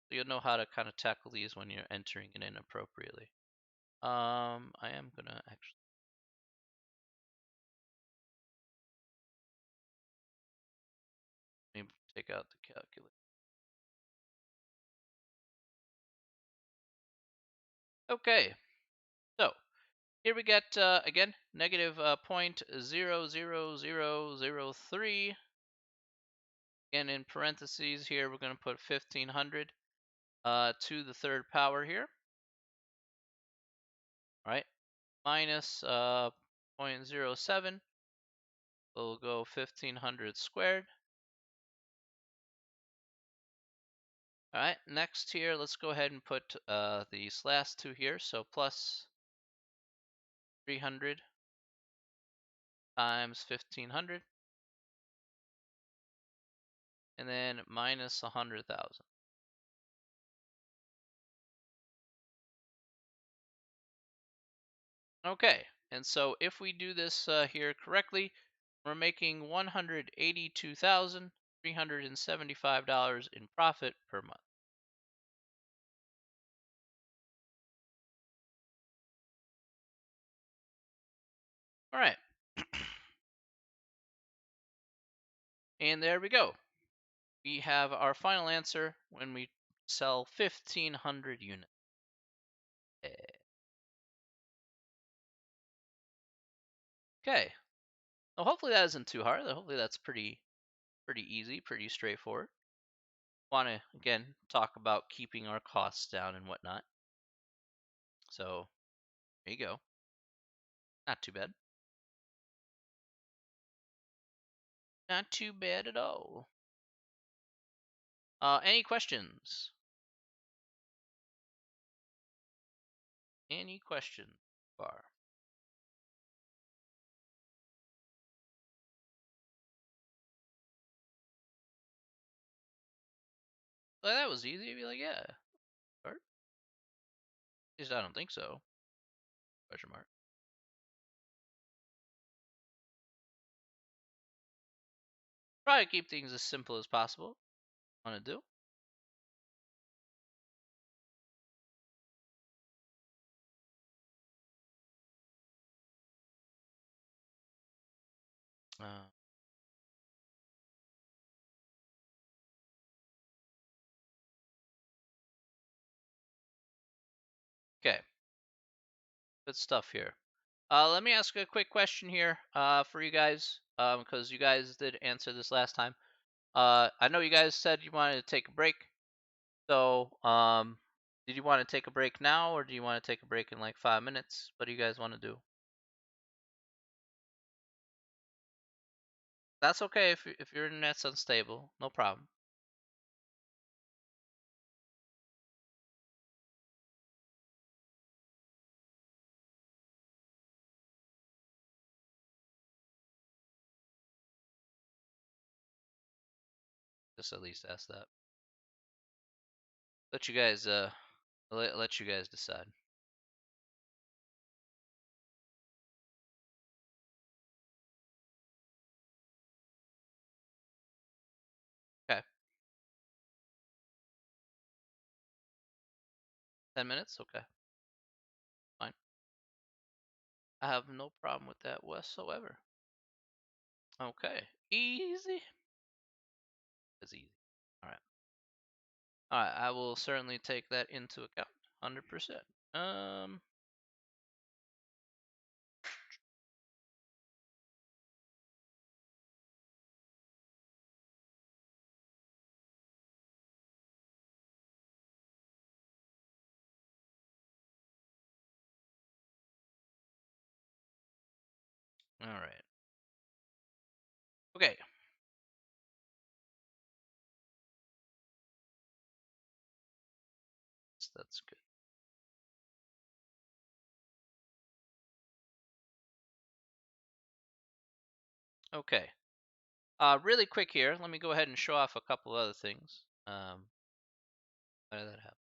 so you'll know how to kind of tackle these when you're entering it in appropriately. I am going to actually maybe take out the calculator. Okay, so here we get, again, negative 0.00003. Again, in parentheses here, we're going to put 1,500 to the third power here. All right, minus 0.07. We'll go 1,500 squared. All right, next here, let's go ahead and put these last two here. So plus 300 times 1,500. And then minus 100,000. Okay, and so if we do this here correctly, we're making $182,375 in profit per month. All right. And there we go. We have our final answer when we sell 1,500 units. Okay. Well, hopefully that isn't too hard. Hopefully that's pretty easy, pretty straightforward. Want to, again, talk about keeping our costs down and whatnot. So there you go. Not too bad. Not too bad at all. Any questions? Any questions? Bar. Well, that was easy. You'd be like, yeah. Or, at least I don't think so. Question mark. Try to keep things as simple as possible. Want to do? Uh, okay, good stuff here. Let me ask a quick question here for you guys, because you guys did answer this last time. I know you guys said you wanted to take a break. So, did you want to take a break now, or do you want to take a break in like 5 minutes? What do you guys want to do? That's okay if your internet's unstable, no problem. Just at least ask that. Let you guys let you guys decide. Okay, 10 minutes. Okay, fine. I have no problem with that whatsoever. Okay, easy. It's easy. All right. All right. I will certainly take that into account. 100%. Um. All right. Okay. That's good. Okay. Really quick here. Let me go ahead and show off a couple other things. How did that happen?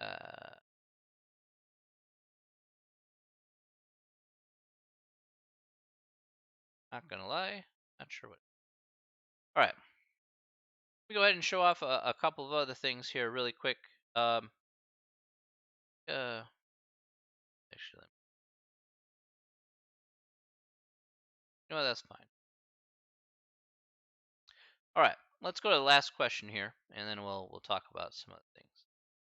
Uh, not gonna lie, not sure what. All right, let me go ahead and show off a couple of other things here really quick. Um, actually, you know what, that's fine. All right, let's go to the last question here, and then we'll talk about some other things.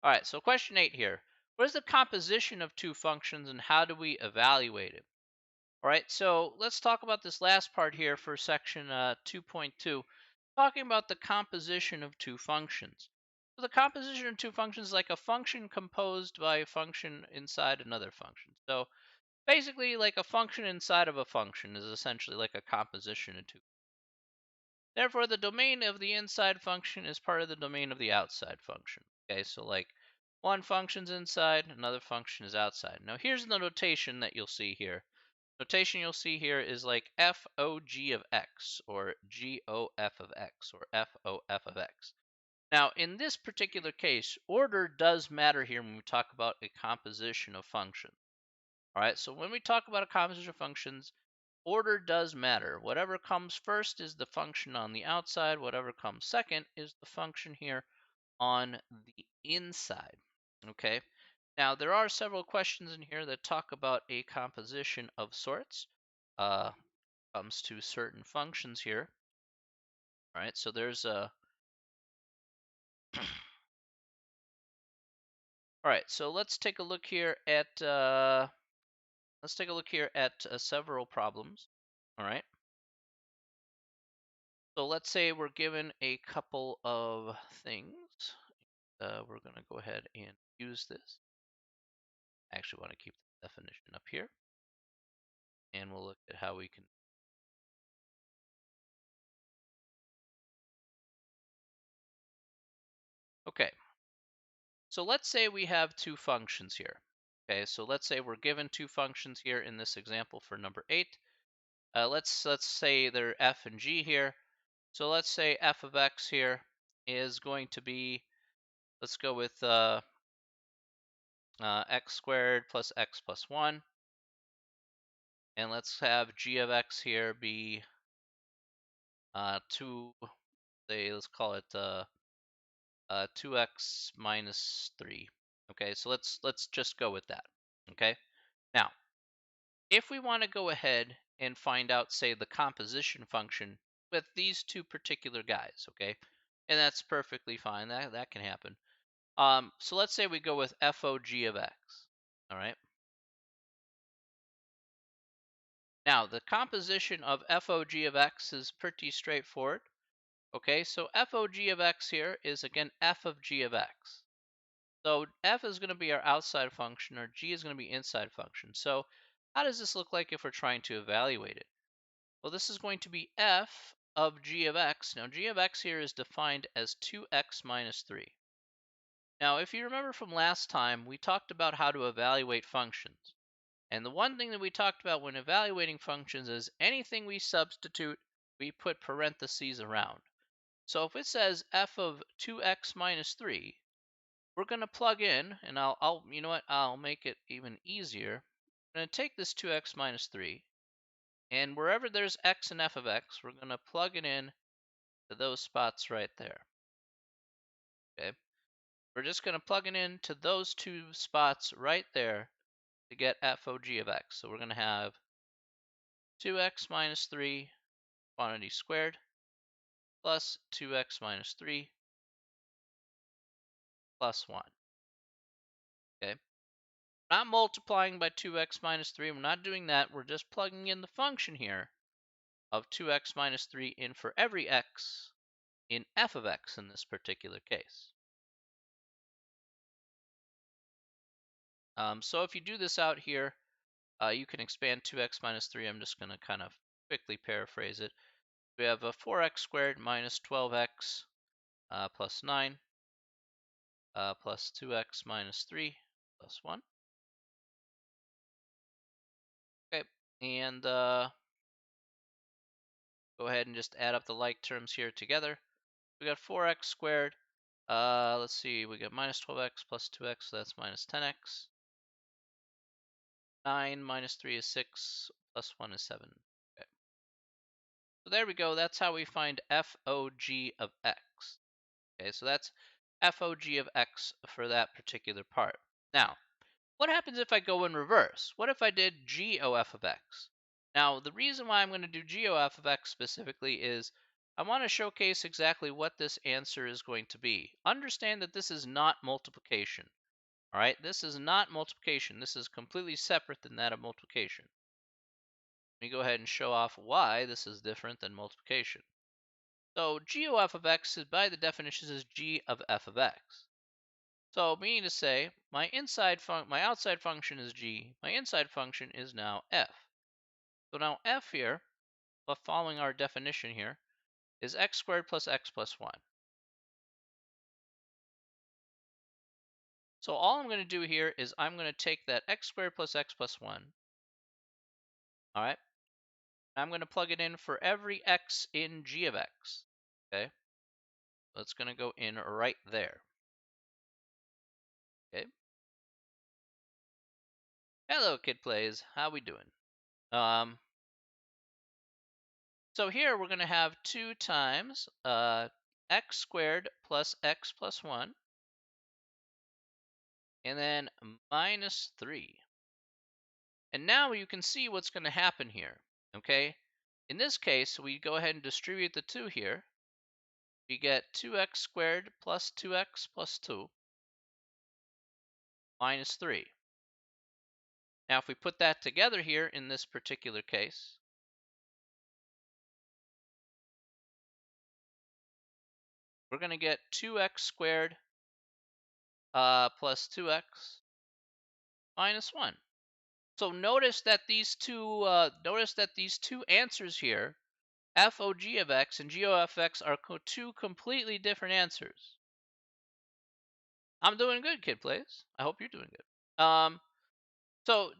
All right, so question 8 here. What is the composition of two functions, and how do we evaluate it? All right, so let's talk about this last part here for section 2.2, talking about the composition of two functions. So the composition of two functions is like a function composed by a function inside another function. So basically, like a function inside of a function is essentially like a composition of two. Therefore, the domain of the inside function is part of the domain of the outside function. Okay, so like one function's inside, another function is outside. Now here's the notation that you'll see here. Notation you'll see here is like FOG of x, or GOF of x, or FOF of x. Now, in this particular case, order does matter here when we talk about a composition of functions. All right, so when we talk about a composition of functions, order does matter. Whatever comes first is the function on the outside. Whatever comes second is the function here on the inside. Okay, now there are several questions in here that talk about a composition of sorts. Comes to certain functions here. All right, so there's a all right, so let's take a look here at several problems. All right, so let's say we're given a couple of things. We're going to go ahead and use this. I actually want to keep the definition up here, and we'll look at how we can. Okay, so let's say we have two functions here. Okay, so let's say we're given two functions here in this example for number 8. Let's say they're f and g here. So let's say f of x here is going to be, let's go with x squared plus x plus 1. And let's have g of x here be 2, let's call it 2x minus 3. Okay, so let's just go with that. Okay, now if we want to go ahead and find out, say, the composition function with these two particular guys, okay, and that's perfectly fine. That can happen. So let's say we go with fog of x. All right. Now the composition of fog of x is pretty straightforward. Okay, so fog of x here is again f of g of x. So f is going to be our outside function, or g is going to be inside function. So how does this look like if we're trying to evaluate it? Well, this is going to be f of g of x. Now, g of x here is defined as 2x minus 3. Now, if you remember from last time, we talked about how to evaluate functions. And the one thing that we talked about when evaluating functions is anything we substitute, we put parentheses around. So if it says f of 2x minus 3, we're going to plug in, and you know what, I'll make it even easier. I'm going to take this 2x minus 3, and wherever there's x and f of x, we're going to plug it in to those spots right there. Okay, we're just going to plug it into those two spots right there to get fog of x. So we're going to have 2x minus 3 quantity squared plus 2x minus 3 plus 1. Okay, we're not multiplying by 2x minus 3. We're not doing that. We're just plugging in the function here of 2x minus 3 in for every x in f of x in this particular case. So if you do this out here, you can expand 2x minus 3. I'm just going to kind of quickly paraphrase it. We have a 4x squared minus 12x plus 9 plus 2x minus 3 plus 1. Okay, and go ahead and just add up the like terms here together. We got 4x squared. Let's see, we got minus 12x plus 2x, so that's minus 10x. 9 minus 3 is 6, plus 1 is 7. Okay. So there we go. That's how we find FOG of x. Okay, so that's FOG of x for that particular part. Now, what happens if I go in reverse? What if I did GOF of x? Now, the reason why I'm going to do GOF of x specifically is I want to showcase exactly what this answer is going to be. Understand that this is not multiplication. All right, this is not multiplication. This is completely separate than that of multiplication. Let me go ahead and show off why this is different than multiplication. So GOF of x is, by the definition, is G of f of x. So meaning to say, my outside function is g, my inside function is now f. So now f here, following our definition here, is x squared plus x plus 1. So all I'm going to do here is I'm going to take that x squared plus x plus 1, all right? I'm going to plug it in for every x in g of x, okay? So it's going to go in right there, okay? Hello, Kid Plays. How we doing? So here we're going to have 2 times x squared plus x plus 1, and then minus 3. And now you can see what's going to happen here, okay? In this case, we go ahead and distribute the 2 here. You get 2x squared plus 2x plus 2 minus 3. Now if we put that together here in this particular case, we're going to get 2x squared plus 2x minus 1. So notice that these two answers here, FOG of x and GOF of x, are two completely different answers. I'm doing good, Kid Plays. I hope you're doing good. So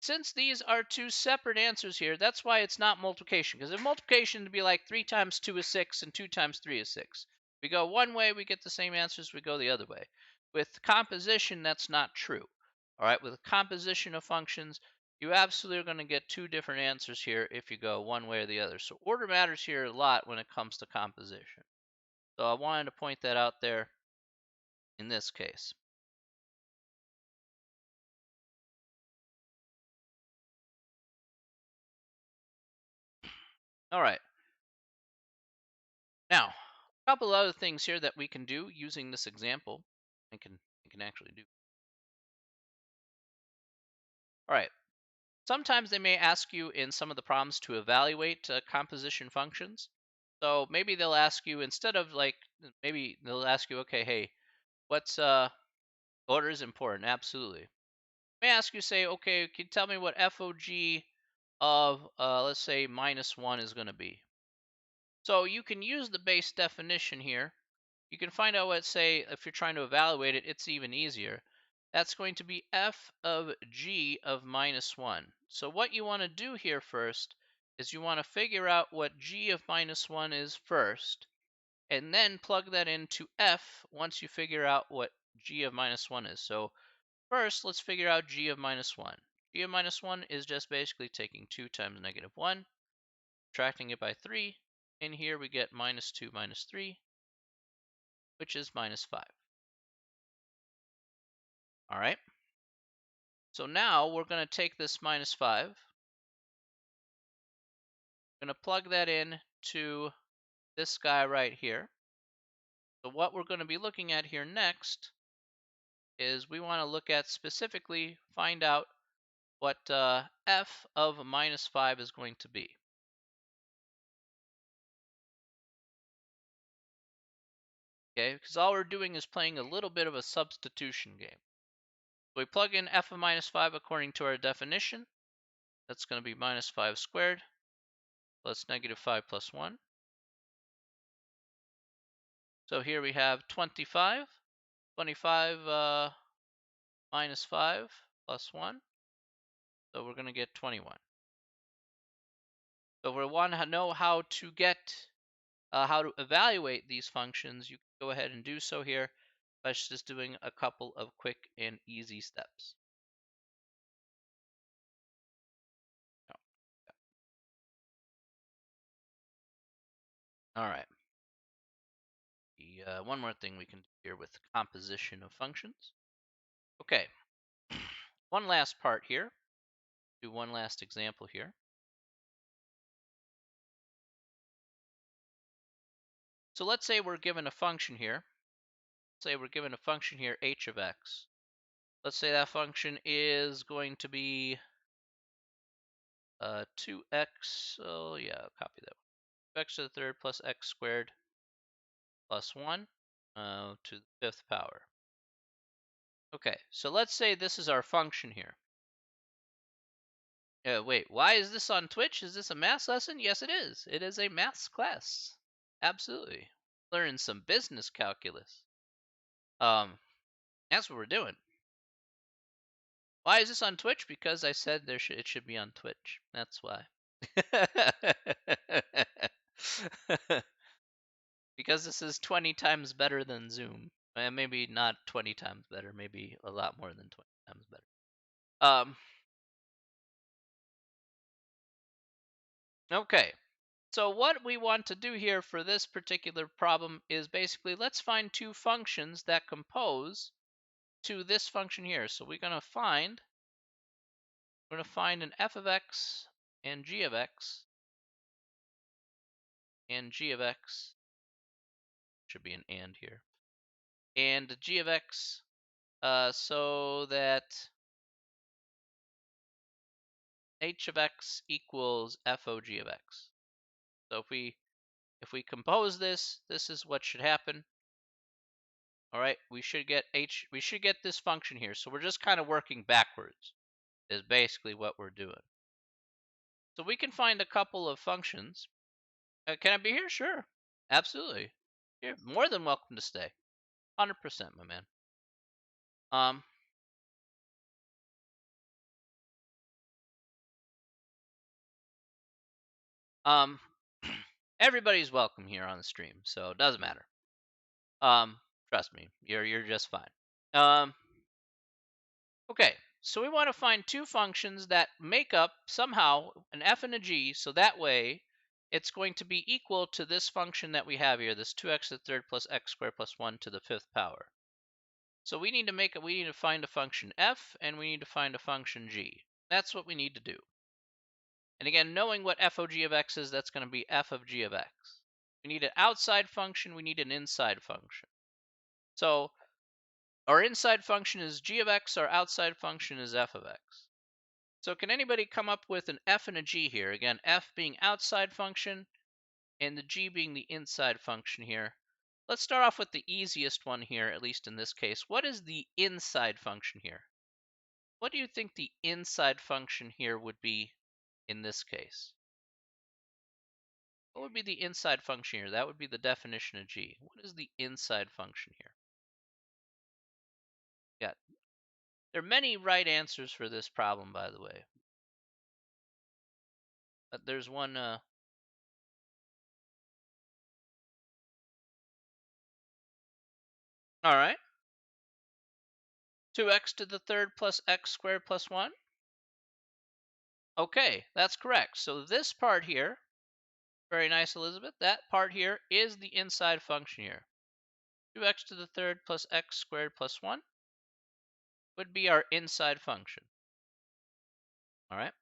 since these are two separate answers here, that's why it's not multiplication. Because if multiplication would be like 3 times 2 is 6 and 2 times 3 is 6. We go one way, we get the same answers. We go the other way. With composition, that's not true. All right, with a composition of functions, you absolutely are going to get two different answers here if you go one way or the other. So order matters here a lot when it comes to composition. So I wanted to point that out there in this case. All right. Now, a couple other things here that we can do using this example. I can actually do. All right. Sometimes they may ask you in some of the problems to evaluate composition functions. So maybe they'll ask you instead of like maybe they'll ask you, okay, hey, what's order is important, absolutely. May ask you say, okay, can you tell me what FOG of let's say -1 is going to be? So you can use the base definition here. You can find out what, say, if you're trying to evaluate it, it's even easier. That's going to be f of g of -1. So what you want to do here first is you want to figure out what g of -1 is first, and then plug that into f once you figure out what g of -1 is. So first, let's figure out g of -1. G of -1 is just basically taking 2 times -1, subtracting it by 3, and here we get -2 minus 3, which is -5. All right. So now we're going to take this -5. We're going to plug that in to this guy right here. So what we're going to be looking at here next is we want to look at specifically find out what f of -5 is going to be. Okay, because all we're doing is playing a little bit of a substitution game. So we plug in f of -5 according to our definition. That's going to be -5 squared plus -5 plus 1. So here we have 25. 25 minus 5 plus 1. So we're going to get 21. So if we want to know how to get, how to evaluate these functions, you can go ahead and do so here by just doing a couple of quick and easy steps. All right. One more thing we can do here with composition of functions. Okay. One last part here. Do one last example here. So let's say we're given a function here. Say we're given a function here, h of x. Let's say that function is going to be 2x. Oh yeah, I'll copy that. 2x to the third plus x squared plus 1 to the fifth power. Okay, so let's say this is our function here. Wait, why is this on Twitch? Is this a math lesson? Yes, it is. It is a maths class. Absolutely. Learning some business calculus. That's what we're doing. Why is this on Twitch? Because I said it should be on Twitch. That's why. Because this is 20 times better than Zoom. Maybe not 20 times better, maybe a lot more than 20 times better. Okay. So what we want to do here for this particular problem is basically let's find two functions that compose to this function here. So we're going to find an f of x and g of x and g of x. Should be an and here. And g of x so that h of x equals fog of x. So if we compose this, this is what should happen. All right, we should get this function here. So we're just kind of working backwards is basically what we're doing. So we can find a couple of functions. Can I be here? Sure. Absolutely. You're more than welcome to stay. 100%, my man. Um, everybody's welcome here on the stream, so it doesn't matter. Trust me, you're just fine. Okay, so we want to find two functions that make up somehow an f and a g, so that way it's going to be equal to this function that we have here, this 2x to the third plus x squared plus 1 to the fifth power. So we need to find a function f and we need to find a function g. That's what we need to do. And again, knowing what f of g of x is, that's going to be f of g of x. We need an outside function, we need an inside function. So our inside function is g of x, our outside function is f of x. So can anybody come up with an f and a g here? Again, f being outside function and the g being the inside function here. Let's start off with the easiest one here, at least in this case. What is the inside function here? What do you think the inside function here would be in this case? What would be the inside function here? That would be the definition of g. What is the inside function here? Yeah, there are many right answers for this problem, by the way. But there's one, all right. 2x to the third plus x squared plus 1? Okay, that's correct. So this part here, very nice, Elizabeth, that part here is the inside function here. 2x to the third plus x squared plus 1 would be our inside function. All right.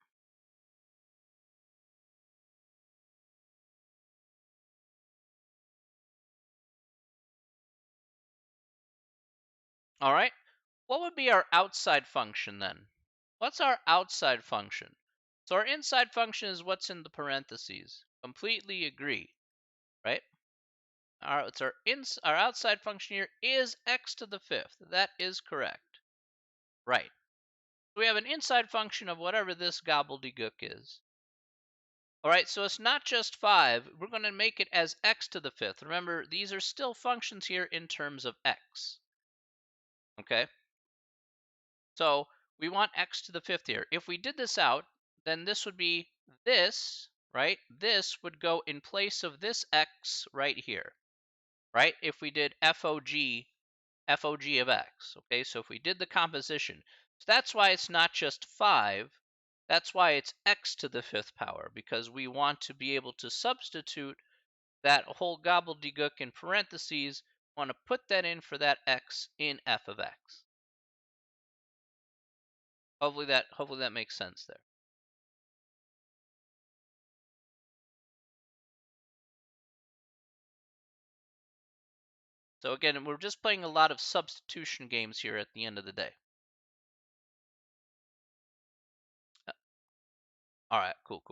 All right. What would be our outside function then? What's our outside function? So our inside function is what's in the parentheses. Completely agree, right? Our outside function here is x to the fifth. That is correct. Right. So we have an inside function of whatever this gobbledygook is. All right, so it's not just 5. We're going to make it as x to the fifth. Remember, these are still functions here in terms of x. Okay? So we want x to the fifth here. If we did this out, then this would be this, right? This would go in place of this x right here, right? If we did FOG of x, okay? So if we did the composition, so that's why it's not just 5. That's why it's x to the fifth power, because we want to be able to substitute that whole gobbledygook in parentheses, want to put that in for that x in f of x. Hopefully that makes sense there. So again, we're just playing a lot of substitution games here at the end of the day. All right, cool.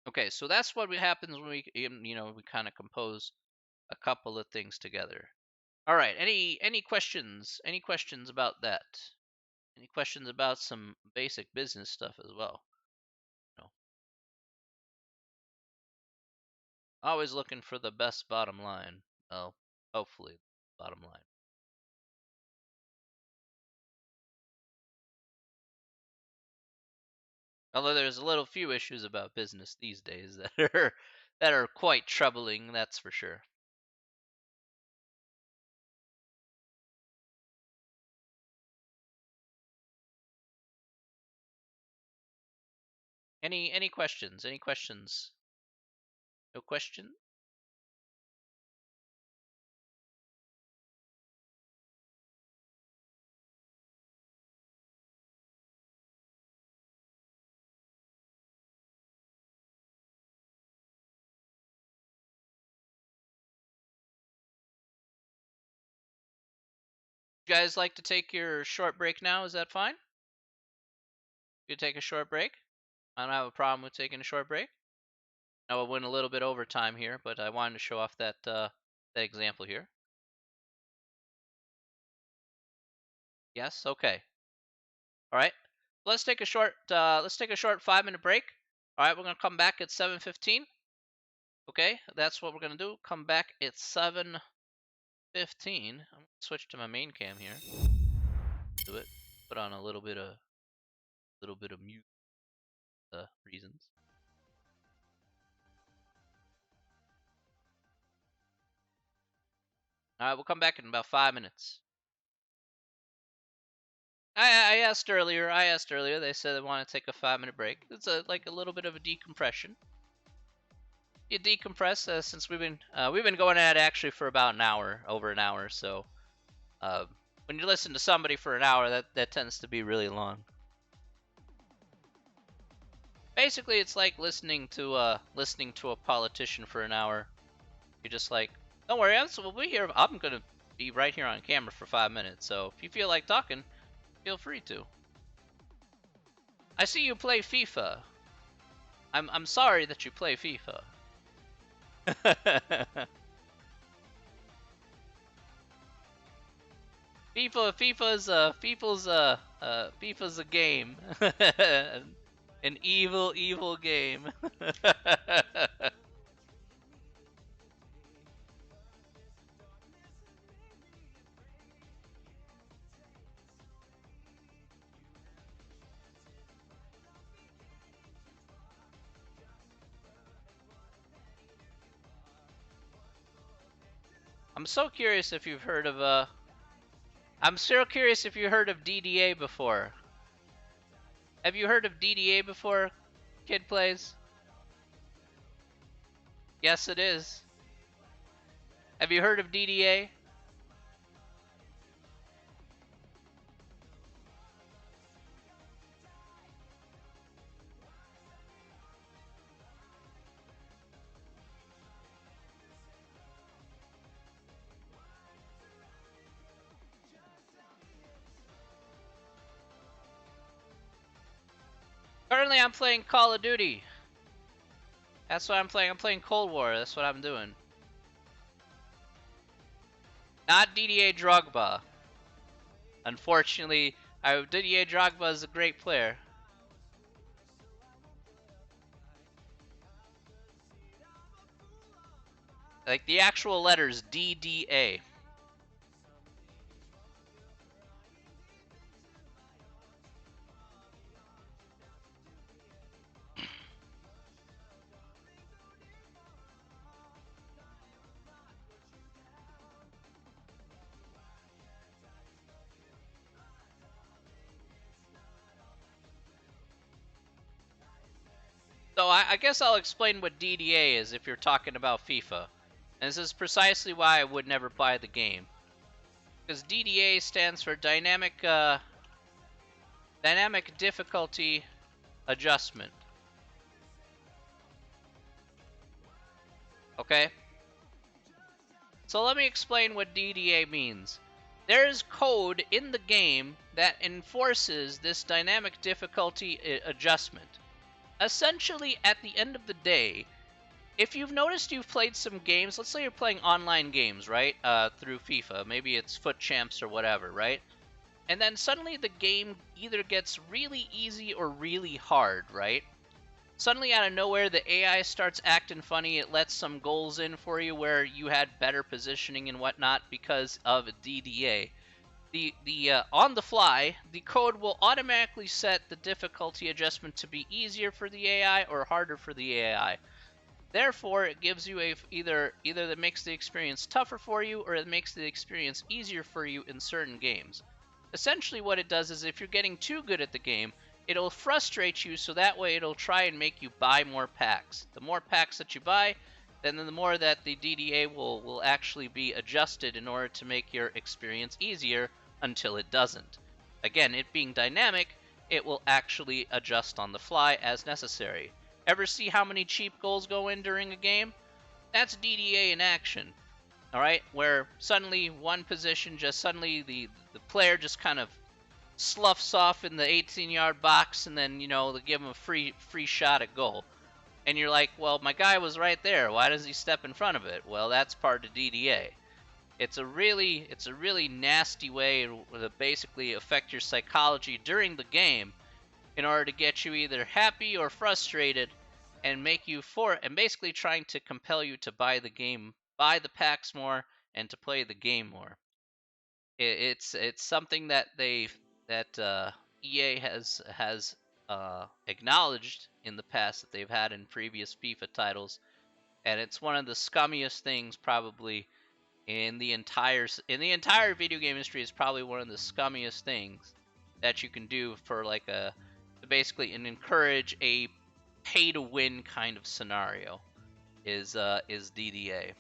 Okay, so that's what happens when we, we kind of compose a couple of things together. All right, any questions? Any questions about that? Any questions about some basic business stuff as well? No. Always looking for the best bottom line. Well, hopefully, bottom line. Although there's a little few issues about business these days that are quite troubling, that's for sure. Any questions? Any questions? No question? You guys like to take your short break now? Is that fine? You take a short break? I don't have a problem with taking a short break. I went a little bit over time here, but I wanted to show off that example here. Yes. Okay. All right. Let's take a short 5-minute break. All right. We're gonna come back at 7:15. Okay. That's what we're gonna do. Come back at 7:15. I'm gonna switch to my main cam here. Do it. Put on a little bit of mute reasons. All right. We'll come back in about 5 minutes. I asked earlier. They said they want to take a 5-minute break. It's like a little bit of a decompression. You decompress since we've been going at it actually for about an hour, over an hour. So when you listen to somebody for an hour, that tends to be really long. Basically, it's like listening to a politician for an hour. You're just like, don't worry, we'll be here. I'm gonna be right here on camera for 5 minutes. So if you feel like talking, feel free to. I see you play FIFA. I'm sorry that you play FIFA. FIFA's a game. An evil game. I'm so curious if you've heard of I'm so curious if you heard of DDA before. Have you heard of DDA before, Kid Plays? Yes, it is. Have you heard of DDA? Currently, I'm playing Call of Duty. That's what I'm playing. I'm playing Cold War. That's what I'm doing. Not DDA Drogba. Unfortunately, Didier Drogba is a great player. Like the actual letters DDA. So I guess I'll explain what DDA is if you're talking about FIFA. And this is precisely why I would never buy the game. Because DDA stands for Dynamic Difficulty Adjustment. Okay? So let me explain what DDA means. There's code in the game that enforces this dynamic difficulty adjustment. Essentially, at the end of the day, if you've noticed you've played some games, let's say you're playing online games, right? Through FIFA, maybe it's Foot Champs or whatever, right? And then suddenly the game either gets really easy or really hard, right? Suddenly out of nowhere, the AI starts acting funny. It lets some goals in for you where you had better positioning and whatnot because of DDA. The on the fly, the code will automatically set the difficulty adjustment to be easier for the AI or harder for the AI. Therefore, it gives you either that makes the experience tougher for you or it makes the experience easier for you in certain games. Essentially what it does is if you're getting too good at the game, it'll frustrate you so that way it'll try and make you buy more packs. The more packs that you buy, then the more that the DDA will actually be adjusted in order to make your experience easier until it doesn't. Again, it being dynamic, it will actually adjust on the fly as necessary. Ever see how many cheap goals go in during a game? That's DDA in action. All right, where suddenly one position suddenly the player just kind of sloughs off in the 18-yard box, and then they give him a free shot at goal. And you're like, well, my guy was right there. Why does he step in front of it? Well, that's part of DDA. It's a really nasty way to basically affect your psychology during the game in order to get you either happy or frustrated and basically trying to compel you to buy the packs more and to play the game more. It's something that EA has acknowledged in the past that they've had in previous FIFA titles, and it's one of the scummiest things probably in the entire video game industry. Is probably one of the scummiest things that you can do for like to basically encourage a pay to win kind of scenario is DDA.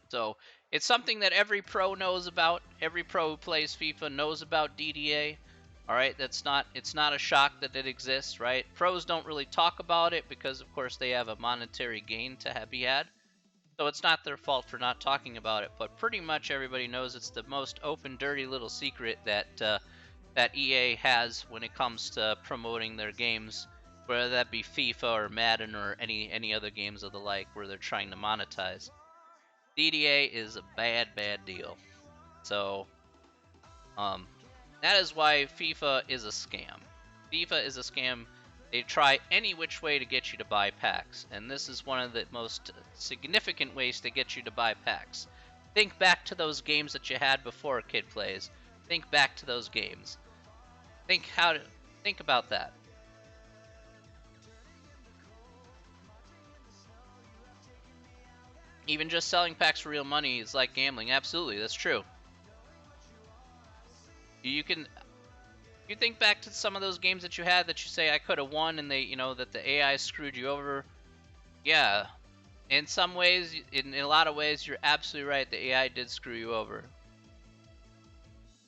So it's something that every pro knows about. Every pro who plays FIFA knows about DDA. All right, it's not a shock that it exists, right? Pros don't really talk about it because of course they have a monetary gain to be had. So it's not their fault for not talking about it, but pretty much everybody knows it's the most open, dirty little secret that EA has when it comes to promoting their games, whether that be FIFA or Madden or any other games of the like where they're trying to monetize. DDA is a bad deal. So um, that is why FIFA is a scam. FIFA is a scam. They try any which way to get you to buy packs, and this is one of the most significant ways to get you to buy packs. Think back to those games that you had before Kid Plays. Think back to those games. Think about that. Even just selling packs for real money is like gambling. Absolutely, that's true. You think back to some of those games that you had that you say I could have won and that the AI screwed you over. Yeah, in some ways, in a lot of ways, you're absolutely right. The AI did screw you over.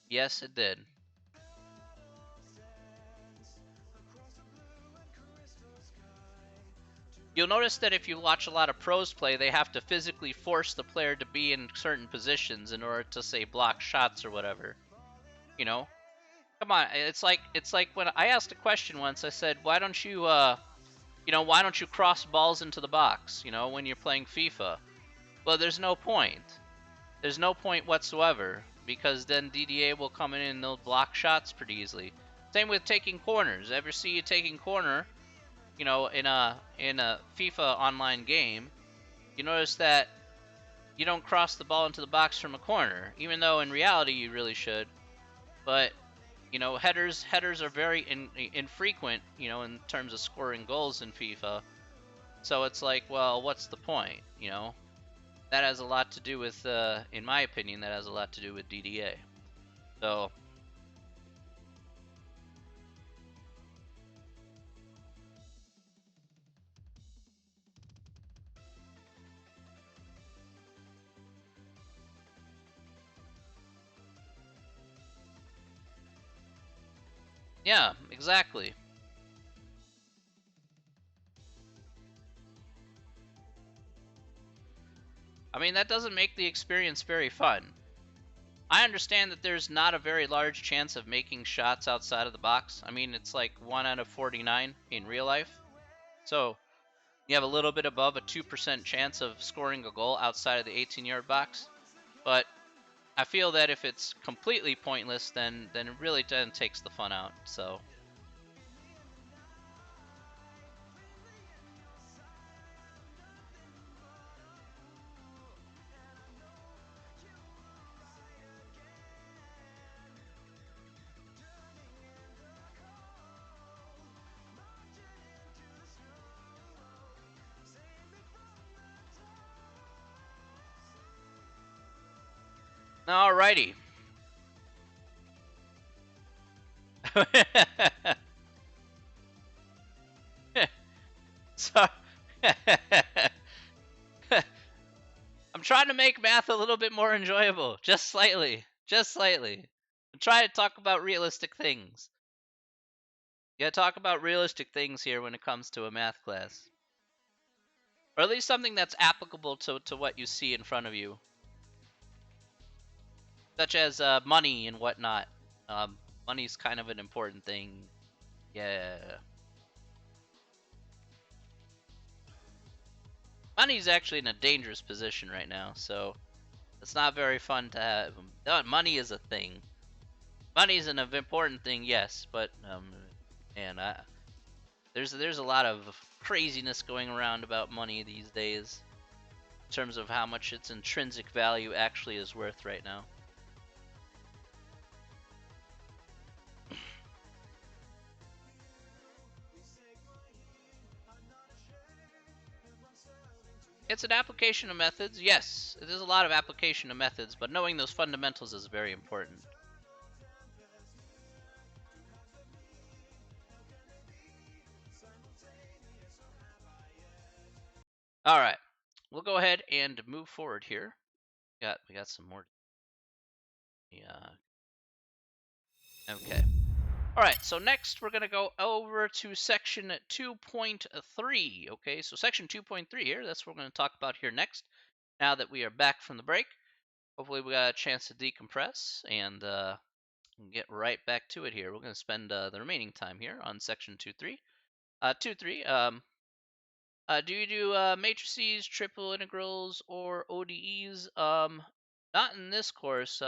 Yes, it did. You'll notice that if you watch a lot of pros play, they have to physically force the player to be in certain positions in order to say block shots or whatever. You know, come on. It's like when I asked a question once. I said, why don't you cross balls into the box? When you're playing FIFA. Well, there's no point. There's no point whatsoever because then DDA will come in and they'll block shots pretty easily. Same with taking corners. Ever see you taking corner, in a FIFA online game, you notice that you don't cross the ball into the box from a corner, even though in reality you really should. But headers are very infrequent, in terms of scoring goals in FIFA. So it's like, well, what's the point? That has a lot to do with, in my opinion, that has a lot to do with DDA. So yeah, exactly. I mean, that doesn't make the experience very fun. I understand that there's not a very large chance of making shots outside of the box. I mean, it's like 1 out of 49 in real life. So you have a little bit above a 2% chance of scoring a goal outside of the 18-yard box. But I feel that if it's completely pointless, then it really then takes the fun out. So alrighty. So I'm trying to make math a little bit more enjoyable, just slightly, just slightly. I'm trying to talk about realistic things. Yeah, talk about realistic things here when it comes to a math class, or at least something that's applicable to what you see in front of you, such as money and whatnot. Um, Money's kind of an important thing. Yeah, money's actually in a dangerous position right now, so it's not very fun to have. Money is a thing. Money is an important thing, yes, but man, there's a lot of craziness going around about money these days in terms of how much its intrinsic value actually is worth right now. It's an application of methods, yes. There's a lot of application of methods, but knowing those fundamentals is very important. All right, we'll go ahead and move forward here. We got some more. Yeah. Okay. All right, so next we're going to go over to section 2.3. Okay, so section 2.3 here, that's what we're going to talk about here next. Now that we are back from the break, hopefully we got a chance to decompress and get right back to it here. We're going to spend the remaining time here on section 2.3. 2.3, do you do matrices, triple integrals, or ODEs? Not in this course.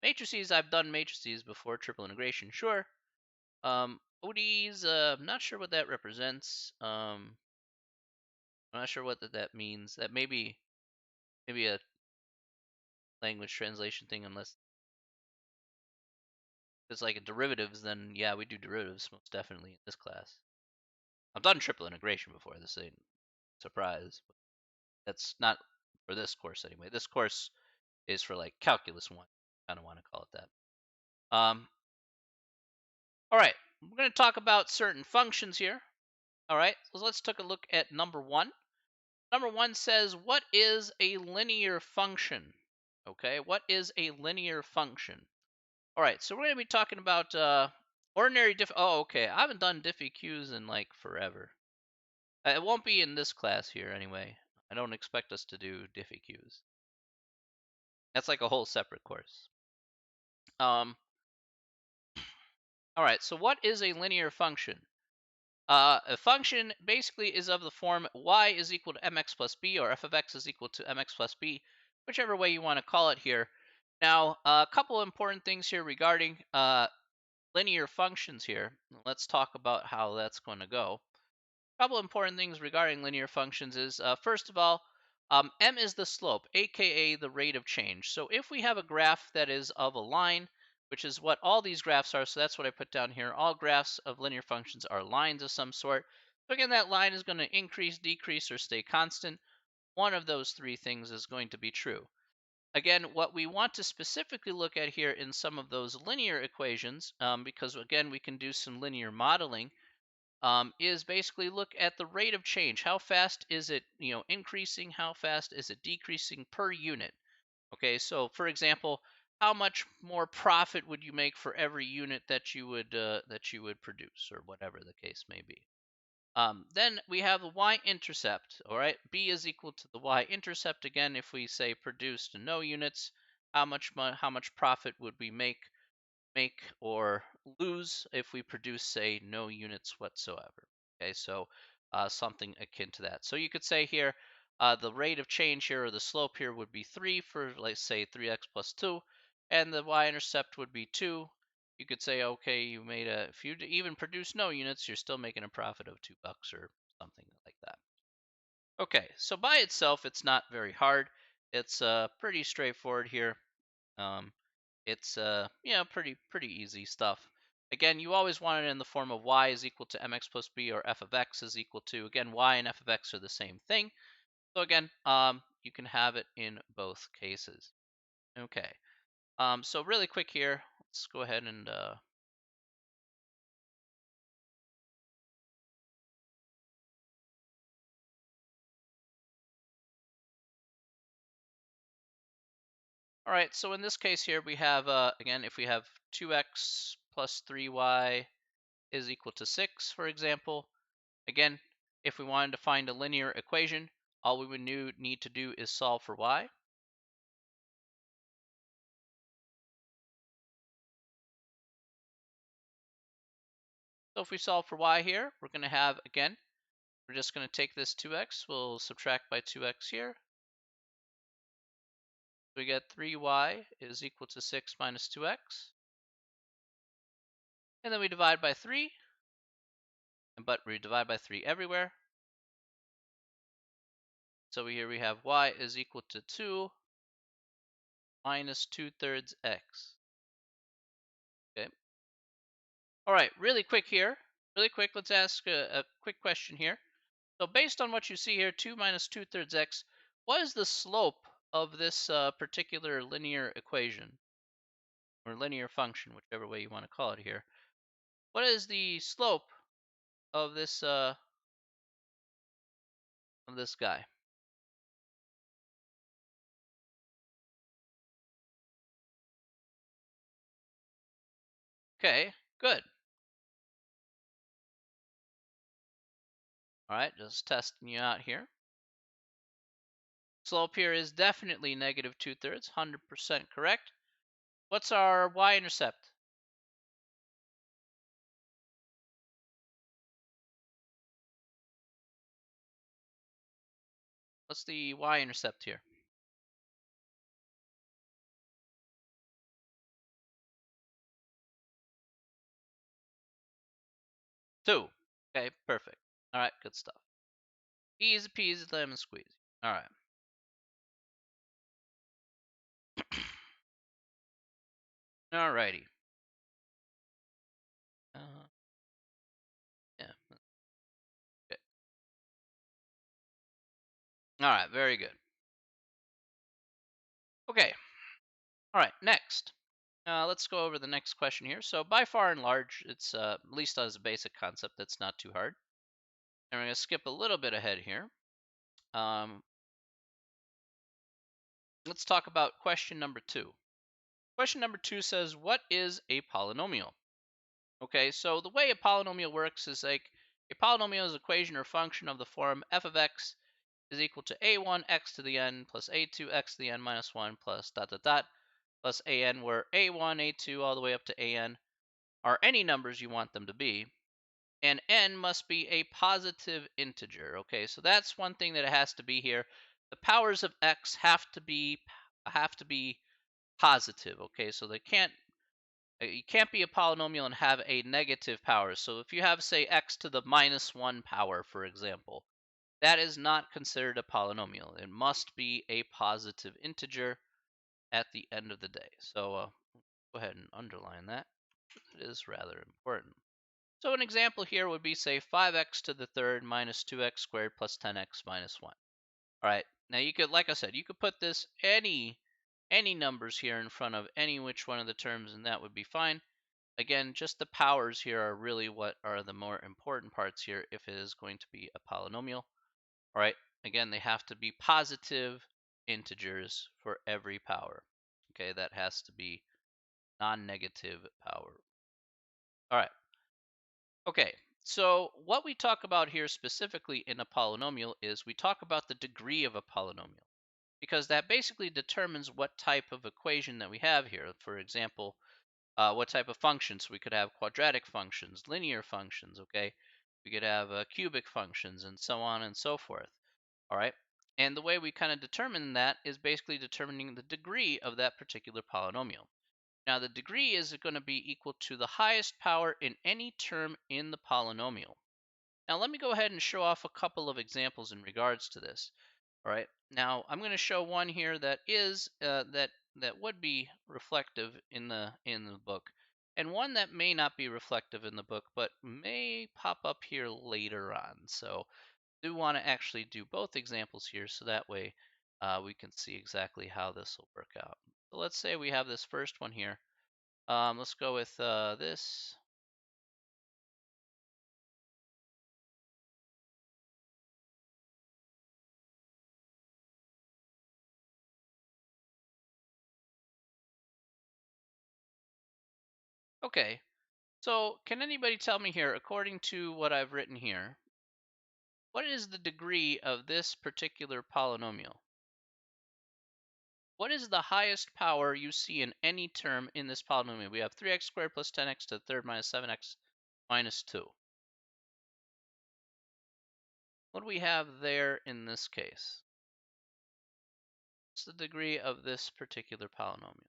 Matrices, I've done matrices before, triple integration, sure. ODs, I'm not sure what that represents. I'm not sure what that means. That maybe a language translation thing, unless it's like a derivatives. Then yeah, we do derivatives most definitely in this class. I've done triple integration before. This ain't a surprise. But that's not for this course anyway. This course is for like calculus one. Kind of want to call it that. All right, we're going to talk about certain functions here. All right, so let's take a look at number one. Number one says, what is a linear function? Okay, what is a linear function? All right, so we're going to be talking about ordinary diff. Oh, okay, I haven't done diffie-qs in like forever. It won't be in this class here anyway. I don't expect us to do diffie-qs. That's like a whole separate course. All right, so what is a linear function? A function basically is of the form y is equal to mx plus b, or f of x is equal to mx plus b, whichever way you want to call it here. Now, a couple important things here regarding linear functions here. Let's talk about how that's going to go. A couple important things regarding linear functions is, first of all, m is the slope, aka the rate of change. So if we have a graph that is of a line, which is what all these graphs are, so that's what I put down here. All graphs of linear functions are lines of some sort. So again, that line is going to increase, decrease, or stay constant. One of those three things is going to be true. Again, what we want to specifically look at here in some of those linear equations, because again, we can do some linear modeling, is basically look at the rate of change. How fast is it, increasing? How fast is it decreasing per unit? Okay, so for example, how much more profit would you make for every unit that you would produce, or whatever the case may be? Then we have the y-intercept. All right, b is equal to the y-intercept. Again, if we say produced no units, how much profit would we make or lose if we produce, say, no units whatsoever? Okay, so something akin to that. So you could say here, the rate of change here, or the slope here, would be 3 for, let's say, 3x plus 2, and the y-intercept would be 2. You could say, okay, if you even produce no units, you're still making a profit of $2 or something like that. Okay, so by itself, it's not very hard. It's pretty straightforward here. Um, it's pretty easy stuff. Again, you always want it in the form of y is equal to mx plus b, or f of x is equal to, again, y and f of x are the same thing. So again, you can have it in both cases. Okay. So really quick here, let's go ahead and all right, so in this case here, we have, again, if we have 2x plus 3y is equal to 6, for example, again, if we wanted to find a linear equation, all we would need to do is solve for y. So if we solve for y here, we're going to have, again, we're just going to take this 2x, we'll subtract by 2x here. We get 3y is equal to 6 minus 2x. And then we divide by 3, but we divide by 3 everywhere. So here we have y is equal to 2 minus 2/3 x. Okay. All right, really quick here. Really quick, let's ask a quick question here. So based on what you see here, 2 minus 2/3 x, what is the slope of this particular linear equation, or linear function, whichever way you want to call it here? What is the slope of this of this guy? Okay, good. All right, just testing you out here. Slope here is definitely negative 2/3, 100% correct. What's our y-intercept? What's the y-intercept here? 2. Okay, perfect. All right, good stuff. Easy peasy lemon squeezy. All right. All righty. Yeah. Okay. All right, very good. Okay. All right, next. Let's go over the next question here. So, by far and large, it's at least as a basic concept, that's not too hard. And we're going to skip a little bit ahead here. Um, let's talk about question number 2. Question number 2 says, what is a polynomial? Okay, so the way a polynomial works is like a polynomial is an equation or function of the form f of x is equal to a1 x to the n plus a2 x to the n minus 1 plus dot dot dot plus an, where a1, a2, all the way up to an are any numbers you want them to be, and n must be a positive integer. Okay, so that's one thing that it has to be here. The powers of x have to be positive. Okay, so they can't you can't be a polynomial and have a negative power. So if you have, say, x to the minus 1 power, for example, that is not considered a polynomial. It must be a positive integer at the end of the day. So go ahead and underline that. It is rather important. So an example here would be, say, 5x to the third minus 2x squared plus 10x minus 1. All right. Now you could, like I said, you could put this any numbers here in front of any which one of the terms, and that would be fine. Again, just the powers here are really what are the more important parts here if it is going to be a polynomial. All right. Again, they have to be positive integers for every power. Okay, that has to be non-negative power. All right. Okay, so what we talk about here specifically in a polynomial is we talk about the degree of a polynomial, because that basically determines what type of equation that we have here. For example, what type of functions. We could have quadratic functions, linear functions, okay? We could have cubic functions, and so on and so forth. All right. And the way we kind of determine that is basically determining the degree of that particular polynomial. Now, the degree is going to be equal to the highest power in any term in the polynomial. Now, let me go ahead and show off a couple of examples in regards to this. All right. Now, I'm going to show one here that is that would be reflective in the book, and one that may not be reflective in the book, but may pop up here later on. So, do want to actually do both examples here, so that way we can see exactly how this will work out. So let's say we have this first one here. Let's go with this. Okay, so can anybody tell me here, according to what I've written here, what is the degree of this particular polynomial? What is the highest power you see in any term in this polynomial? We have 3x squared plus 10x to the third minus 7x minus 2. What do we have there in this case? What's the degree of this particular polynomial?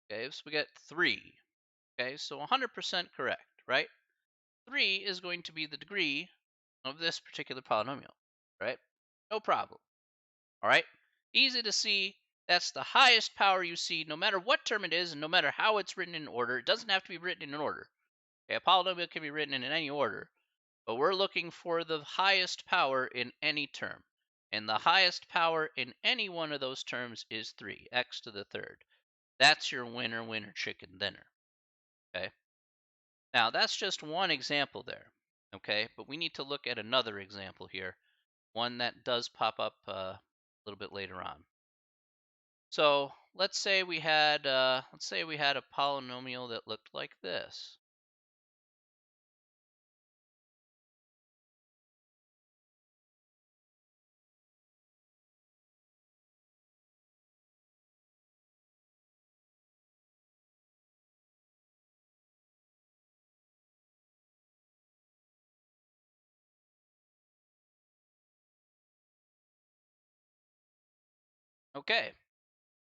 Okay, so we get 3. Okay, so 100% correct, right? 3 is going to be the degree of this particular polynomial, right? No problem. All right, easy to see. That's the highest power you see, no matter what term it is, and no matter how it's written in order. It doesn't have to be written in order. Okay, a polynomial can be written in any order, but we're looking for the highest power in any term. And the highest power in any one of those terms is 3, x to the third. That's your winner, winner, chicken dinner. Okay. Now, that's just one example there, okay? But we need to look at another example here, one that does pop up a little bit later on. So let's say we had a polynomial that looked like this. Okay,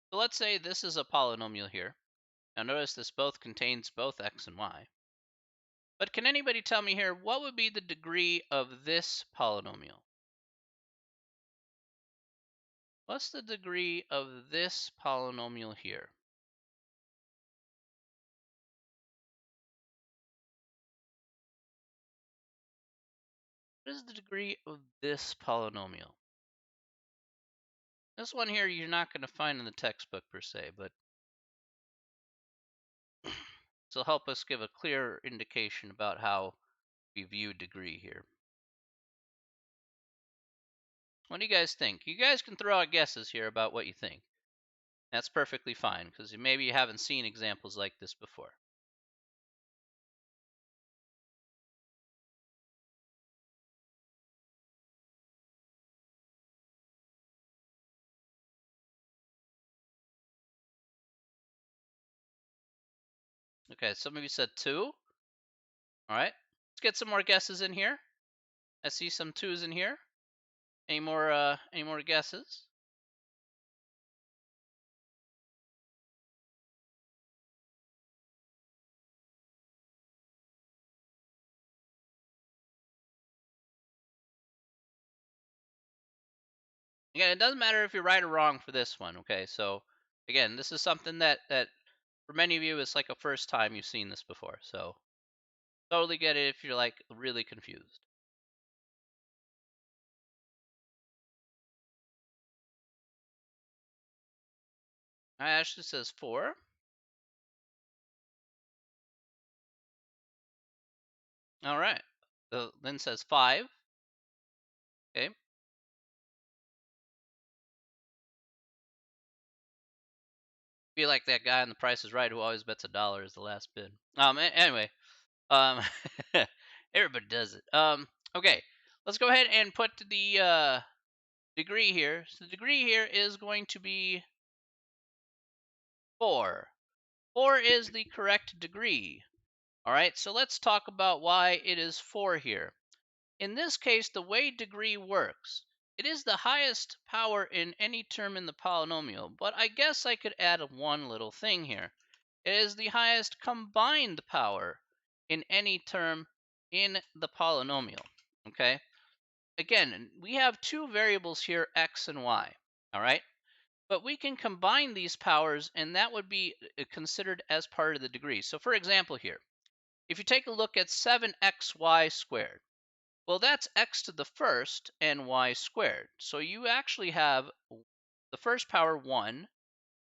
so let's say this is a polynomial here. Now notice this both contains both x and y. But can anybody tell me here what would be the degree of this polynomial? What's the degree of this polynomial here? What is the degree of this polynomial? This one here you're not going to find in the textbook per se, but this will help us give a clear indication about how we view degree here. What do you guys think? You guys can throw out guesses here about what you think. That's perfectly fine, because maybe you haven't seen examples like this before. Okay, some of you said 2. All right, let's get some more guesses in here. I see some 2s in here. Any more guesses? Again, it doesn't matter if you're right or wrong for this one, okay? So, again, this is something that for many of you, it's like a first time you've seen this before. So, totally get it if you're like really confused. It actually says 4. All right. Then says 5. Okay. Be like that guy on The Price is Right who always bets $1 is the last bid. Anyway, um, everybody does it. Okay. Let's go ahead and put the degree here. So the degree here is going to be 4. 4 is the correct degree. All right, so let's talk about why it is 4 here. In this case, the way degree works, it is the highest power in any term in the polynomial, but I guess I could add one little thing here. It is the highest combined power in any term in the polynomial, okay? Again, we have two variables here, x and y, all right? But we can combine these powers, and that would be considered as part of the degree. So for example here, if you take a look at 7xy squared, well, that's x to the first and y squared. So you actually have the first power 1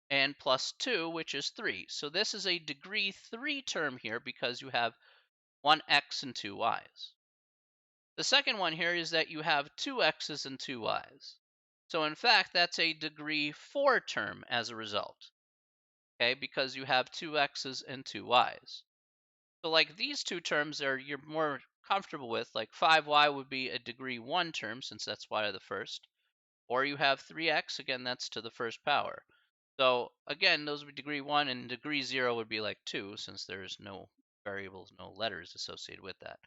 and plus 2, which is 3. So this is a degree 3 term here because you have 1x and 2 y's. The second one here is that you have 2 x's and 2 y's. So in fact, that's a degree 4 term as a result, okay, because you have 2 x's and 2 y's. So like these two terms are you're more comfortable with, like 5y would be a degree 1 term since that's y to the first, or you have 3x, again that's to the first power. So again, those would be degree 1, and degree 0 would be like 2 since there's no variables, no letters associated with that.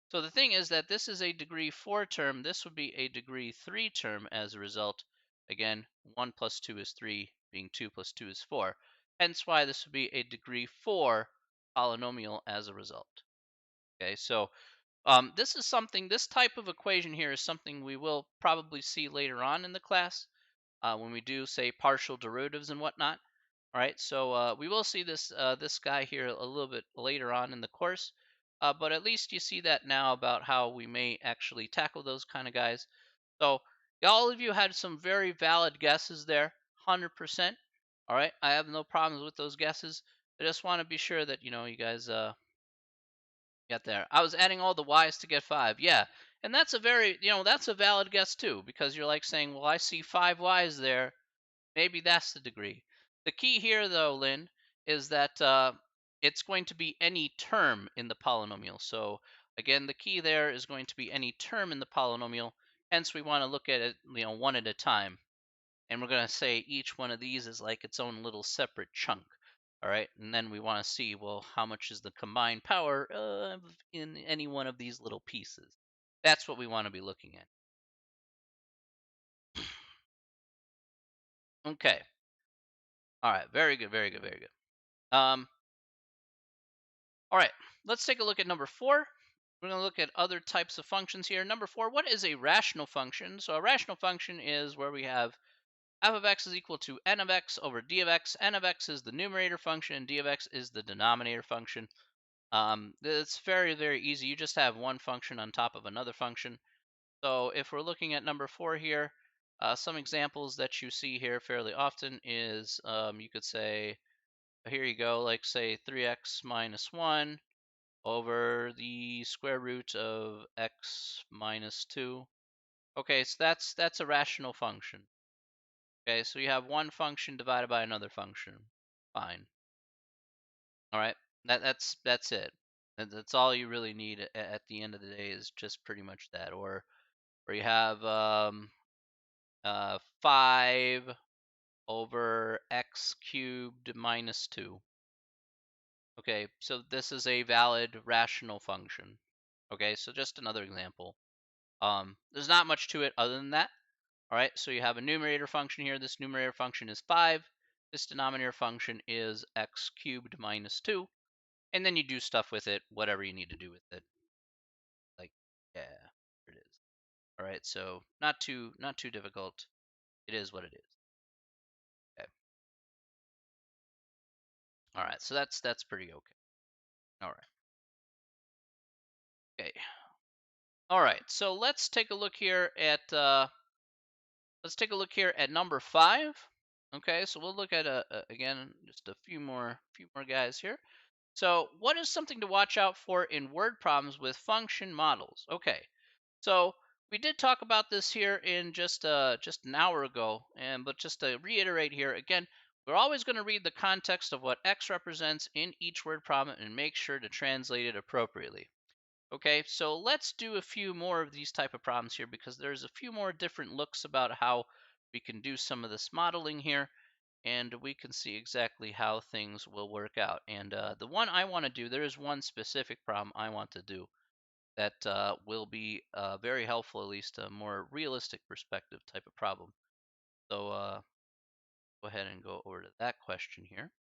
So the thing is that this is a degree 4 term, this would be a degree 3 term as a result. Again, 1 plus 2 is 3, being 2 plus 2 is 4. Hence why this would be a degree 4 polynomial as a result. Okay, so this type of equation here is something we will probably see later on in the class when we do, say, partial derivatives and whatnot. All right, so we will see this guy here a little bit later on in the course, but at least you see that now about how we may actually tackle those kind of guys. So all of you had some very valid guesses there, 100%. All right, I have no problems with those guesses. I just want to be sure that you guys Get there. I was adding all the y's to get 5. Yeah. And that's a very, that's a valid guess too, because you're like saying, well, I see 5 y's there. Maybe that's the degree. The key here, though, Lynn, is that it's going to be any term in the polynomial. So again, the key there is going to be any term in the polynomial. Hence, we want to look at it, one at a time. And we're going to say each one of these is like its own little separate chunk. All right, and then we want to see, well, how much is the combined power in any one of these little pieces? That's what we want to be looking at. Okay. All right. Very good. Very good. Very good. All right. Let's take a look at number 4. We're going to look at other types of functions here. Number 4. What is a rational function? So a rational function is where we have f of x is equal to n of x over d of x. N of x is the numerator function, and d of x is the denominator function. It's very, very easy. You just have one function on top of another function. So if we're looking at number 4 here, some examples that you see here fairly often is you could say, here you go, like say 3x minus 1 over the square root of x minus 2. Okay, so that's a rational function. Okay, so you have one function divided by another function. Fine. All right, that's it. That's all you really need at the end of the day is just pretty much that. Or you have 5 over x cubed minus 2. Okay, so this is a valid rational function. Okay, so just another example. There's not much to it other than that. All right, so you have a numerator function here. This numerator function is 5. This denominator function is x cubed minus 2. And then you do stuff with it, whatever you need to do with it. Like, yeah, there it is. All right, so not too difficult. It is what it is. Okay. All right, so that's pretty okay. All right. Okay. All right, so let's take a look here at number 5. Okay, so we'll look at again just a few more guys here. So, what is something to watch out for in word problems with function models? Okay, so we did talk about this here in just an hour ago, but just to reiterate here again, we're always going to read the context of what x represents in each word problem and make sure to translate it appropriately. Okay, so let's do a few more of these type of problems here because there's a few more different looks about how we can do some of this modeling here, and we can see exactly how things will work out. And the one I want to do, there is one specific problem I want to do that will be very helpful, at least a more realistic perspective type of problem. So go ahead and go over to that question here.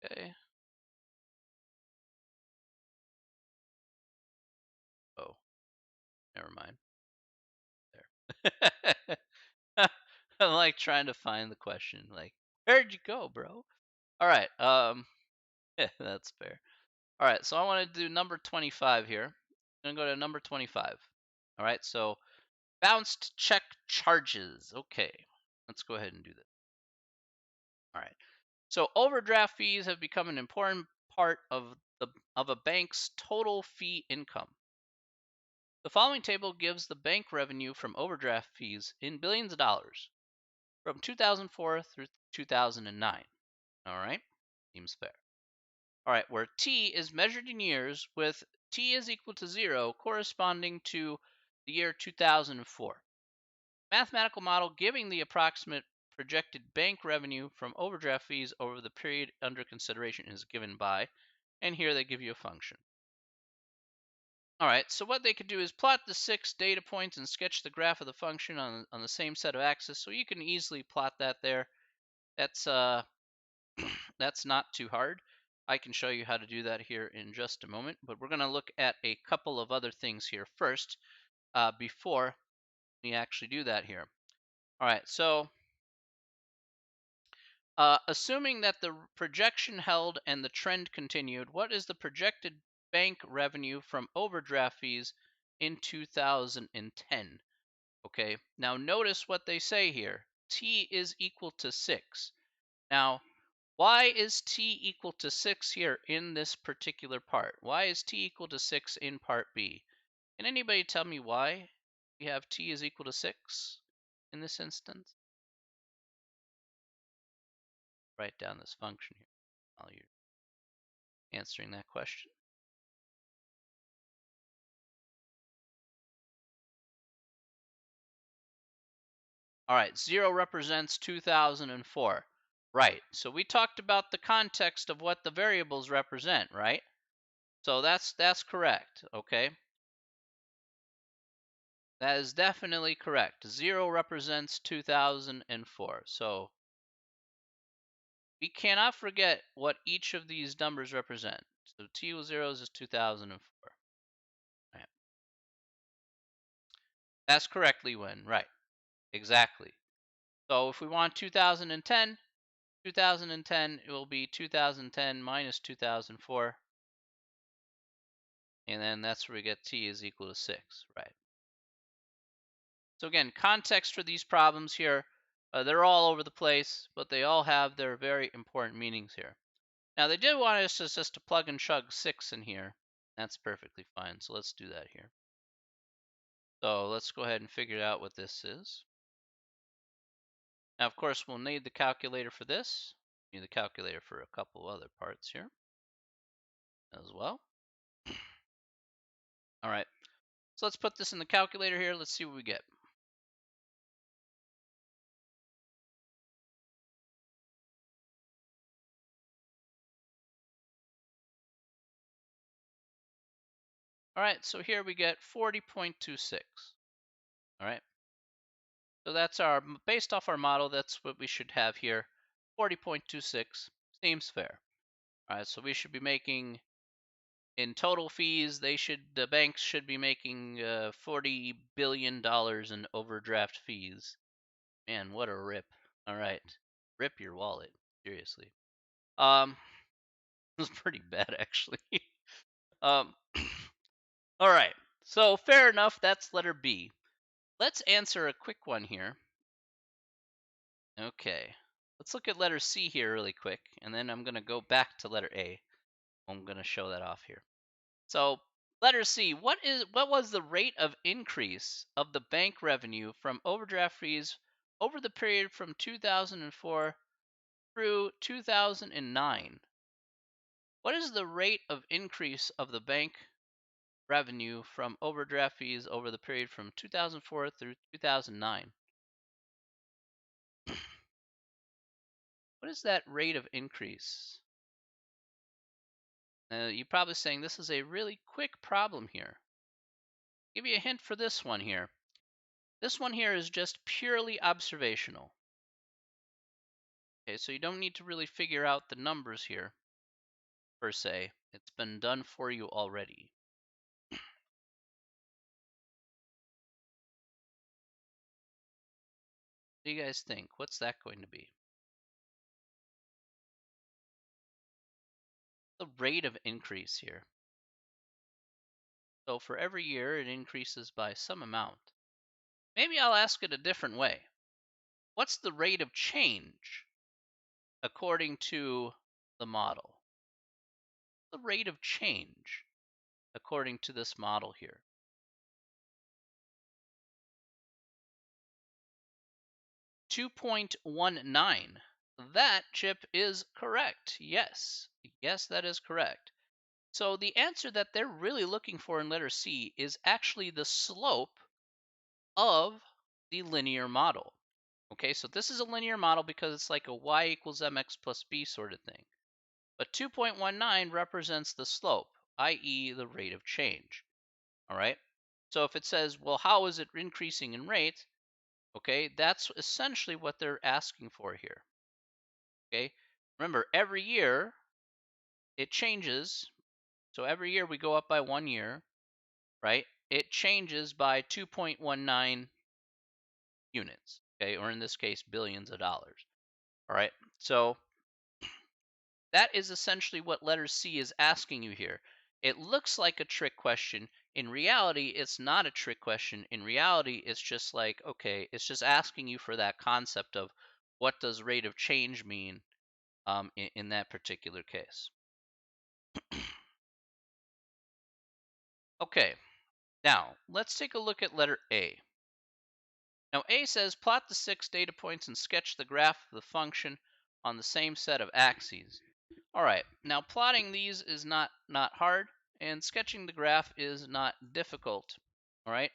Okay. Oh, never mind. There. I'm like trying to find the question. Like, where'd you go, bro? All right. Yeah, that's fair. All right. So I want to do number 25 here. I'm gonna go to number 25. All right. So bounced check charges. Okay. Let's go ahead and do this. All right. So overdraft fees have become an important part of a bank's total fee income. The following table gives the bank revenue from overdraft fees in billions of dollars from 2004 through 2009. All right, seems fair. All right, where t is measured in years with t is equal to 0 corresponding to the year 2004. Mathematical model giving the approximate projected bank revenue from overdraft fees over the period under consideration is given by, and here they give you a function. All right, so what they could do is plot the 6 data points and sketch the graph of the function on the same set of axes, so you can easily plot that there. That's that's not too hard. I can show you how to do that here in just a moment, but we're going to look at a couple of other things here first before we actually do that here. All right, so assuming that the projection held and the trend continued, what is the projected bank revenue from overdraft fees in 2010? Okay, now notice what they say here. T is equal to 6. Now, why is t equal to 6 here in this particular part? Why is t equal to 6 in part B? Can anybody tell me why we have t is equal to 6 in this instance? Write down this function here while you're answering that question. All right, 0 represents 2004. Right, so we talked about the context of what the variables represent, right? So that's correct, okay? That is definitely correct. 0 represents 2004. So we cannot forget what each of these numbers represent. So t with zeros is 2004. Right. That's correctly when, right. Exactly. So if we want 2010, 2010, it will be 2010 minus 2004. And then that's where we get t is equal to 6, right? So again, context for these problems here, they're all over the place, but they all have their very important meanings here. Now they did want us just to plug and chug 6 in here. That's perfectly fine. So let's do that here. So let's go ahead and figure out what this is. Now, of course, we'll need the calculator for this. Need the calculator for a couple other parts here as well. All right. So let's put this in the calculator here. Let's see what we get. All right. So here we get 40.26. All right. So that's based off our model, that's what we should have here. 40.26 seems fair. All right. So we should be making, in total fees, the banks should be making $40 billion in overdraft fees. Man, what a rip. All right. Rip your wallet. Seriously. It was pretty bad actually. um all right. So fair enough, that's letter B. Let's answer a quick one here. Okay. Let's look at letter C here really quick, and then I'm going to go back to letter A. I'm going to show that off here. So, letter C, what was the rate of increase of the bank revenue from overdraft fees over the period from 2004 through 2009? What is the rate of increase of the bank revenue from overdraft fees over the period from 2004 through 2009? What is that rate of increase? You're probably saying this is a really quick problem here. Give you a hint for this one here. This one here is just purely observational. Okay, so you don't need to really figure out the numbers here, per se. It's been done for you already. What do you guys think? What's that going to be? The rate of increase here. So for every year, it increases by some amount. Maybe I'll ask it a different way. What's the rate of change according to the model? The rate of change according to this model here. 2.19. That, Chip, is correct. Yes. Yes, that is correct. So the answer that they're really looking for in letter C is actually the slope of the linear model. Okay, so this is a linear model because it's like a y equals mx plus b sort of thing. But 2.19 represents the slope, i.e. the rate of change. All right. So if it says, well, how is it increasing in rate? Okay, that's essentially what they're asking for here. Okay, remember, every year it changes. So every year we go up by 1 year, right? It changes by 2.19 units, okay, or in this case, billions of dollars. All right, so that is essentially what letter C is asking you here. It looks like a trick question. In reality, it's not a trick question. In reality, it's just like, okay, it's just asking you for that concept of what does rate of change mean in that particular case. Okay, now let's take a look at letter A. Now A says plot the 6 data points and sketch the graph of the function on the same set of axes. All right, now plotting these is not hard, and sketching the graph is not difficult. All right,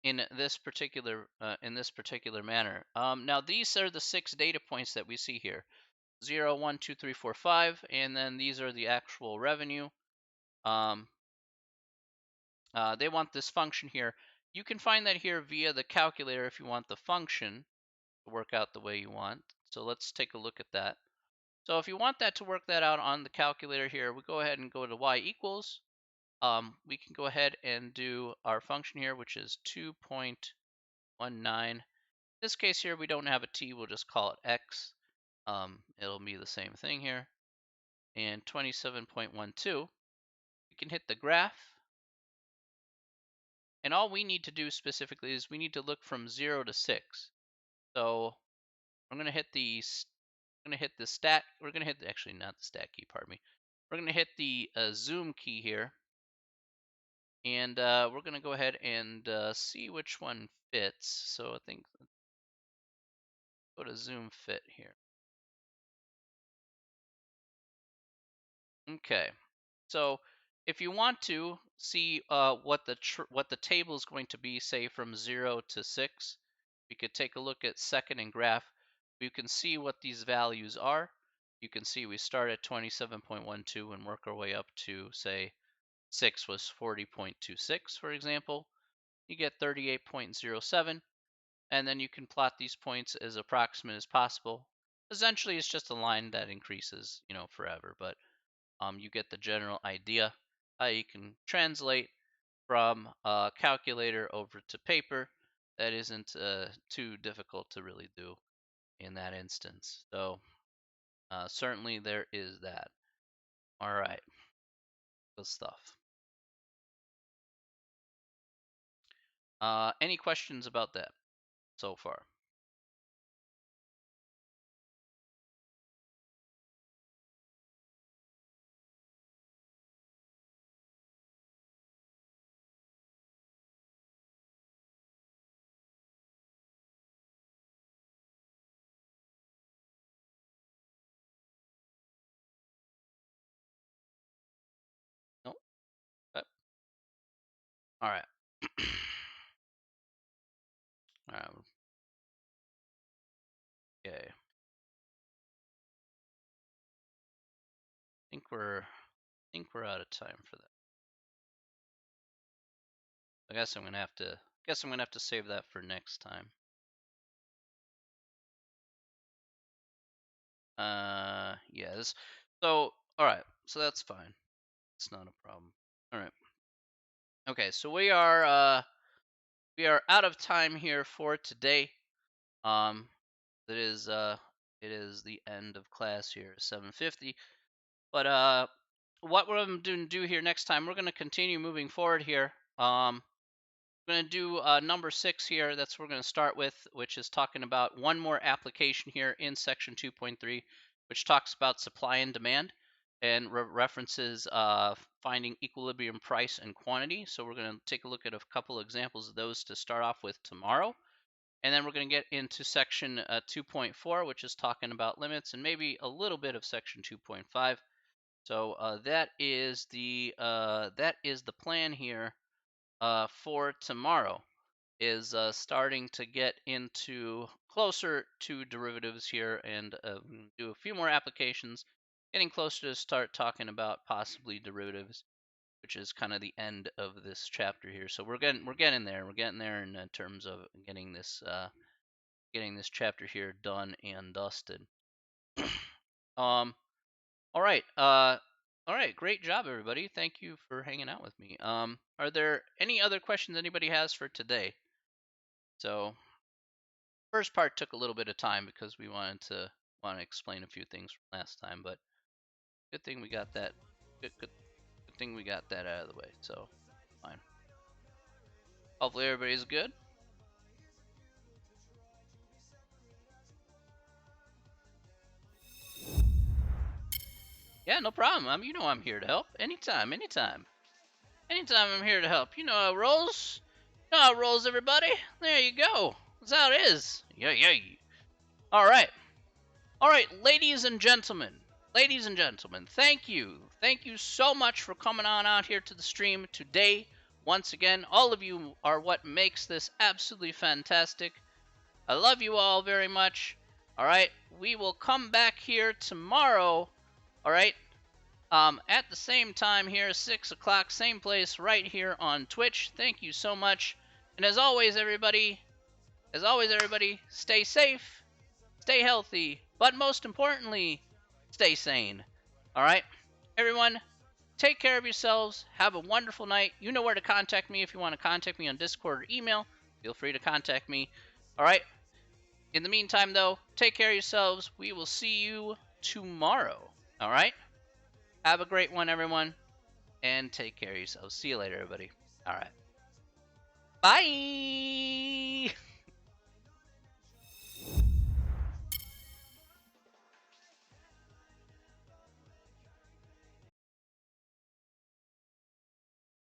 in this particular manner. Now these are the 6 data points that we see here: 0, 1, 2, 3, 4, 5, and then these are the actual revenue. Um, they want this function here. You can find that here via the calculator if you want the function to work out the way you want. So let's take a look at that. So if you want that to work that out on the calculator here, we go ahead and go to y equals. We can go ahead and do our function here, which is 2.19. In this case here, we don't have a t, we'll just call it x. It'll be the same thing here. And 27.12, we can hit the graph. And all we need to do specifically is we need to look from 0 to 6. So I'm going to hit the stat. We're going to hit actually not the stat key. Pardon me. We're going to hit the zoom key here, and we're going to go ahead and see which one fits. So I think go to zoom fit here. Okay. So if you want to see what the table is going to be, say from 0 to 6, we could take a look at second and graph. You can see what these values are. You can see we start at 27.12 and work our way up to, say, 6 was 40.26, for example. You get 38.07, and then you can plot these points as approximate as possible. Essentially, it's just a line that increases, forever, but you get the general idea. You can translate from a calculator over to paper. That isn't too difficult to really do in that instance. So certainly there is that. All right, good stuff. Any questions about that so far? No? Okay. All right. All right. Okay. I think we're out of time for that. I guess I'm gonna have to save that for next time. Yes. So, all right. So that's fine. It's not a problem. All right. Okay. So we are out of time here for today. Um, it is the end of class here, 7:50. But what we're going to do here next time, we're going to continue moving forward here. We're going to do number 6 here. That's what we're going to start with, which is talking about one more application here in section 2.3, which talks about supply and demand and references finding equilibrium price and quantity. So we're going to take a look at a couple examples of those to start off with tomorrow. And then we're going to get into section 2.4, which is talking about limits, and maybe a little bit of section 2.5. So that is the plan here for tomorrow. Is starting to get into closer to derivatives here and do a few more applications, getting closer to start talking about possibly derivatives, which is kind of the end of this chapter here. So we're getting there. We're getting there in terms of getting this chapter here done and dusted. um, all right. All right. Great job, everybody. Thank you for hanging out with me. Are there any other questions anybody has for today? So, first part took a little bit of time because we want to explain a few things from last time, but good thing we got that. Good good thing we got that out of the way. So, fine. Hopefully everybody's good. Yeah, no problem. You know I'm here to help. Anytime, anytime. Anytime I'm here to help. You know how it rolls. You know how it rolls, everybody. There you go. That's how it is. Yay. All right. All right, ladies and gentlemen. Ladies and gentlemen, thank you. Thank you so much for coming on out here to the stream today. Once again, all of you are what makes this absolutely fantastic. I love you all very much. All right, we will come back here tomorrow. All right, at the same time here, 6 o'clock, same place, right here on Twitch. Thank you so much. And as always, everybody, stay safe, stay healthy, but most importantly, stay sane. All right, everyone, take care of yourselves. Have a wonderful night. You know where to contact me if you want to contact me on Discord or email. Feel free to contact me. All right. In the meantime, though, take care of yourselves. We will see you tomorrow. All right. Have a great one, everyone, and take care of yourselves. See you later, everybody. All right. Bye.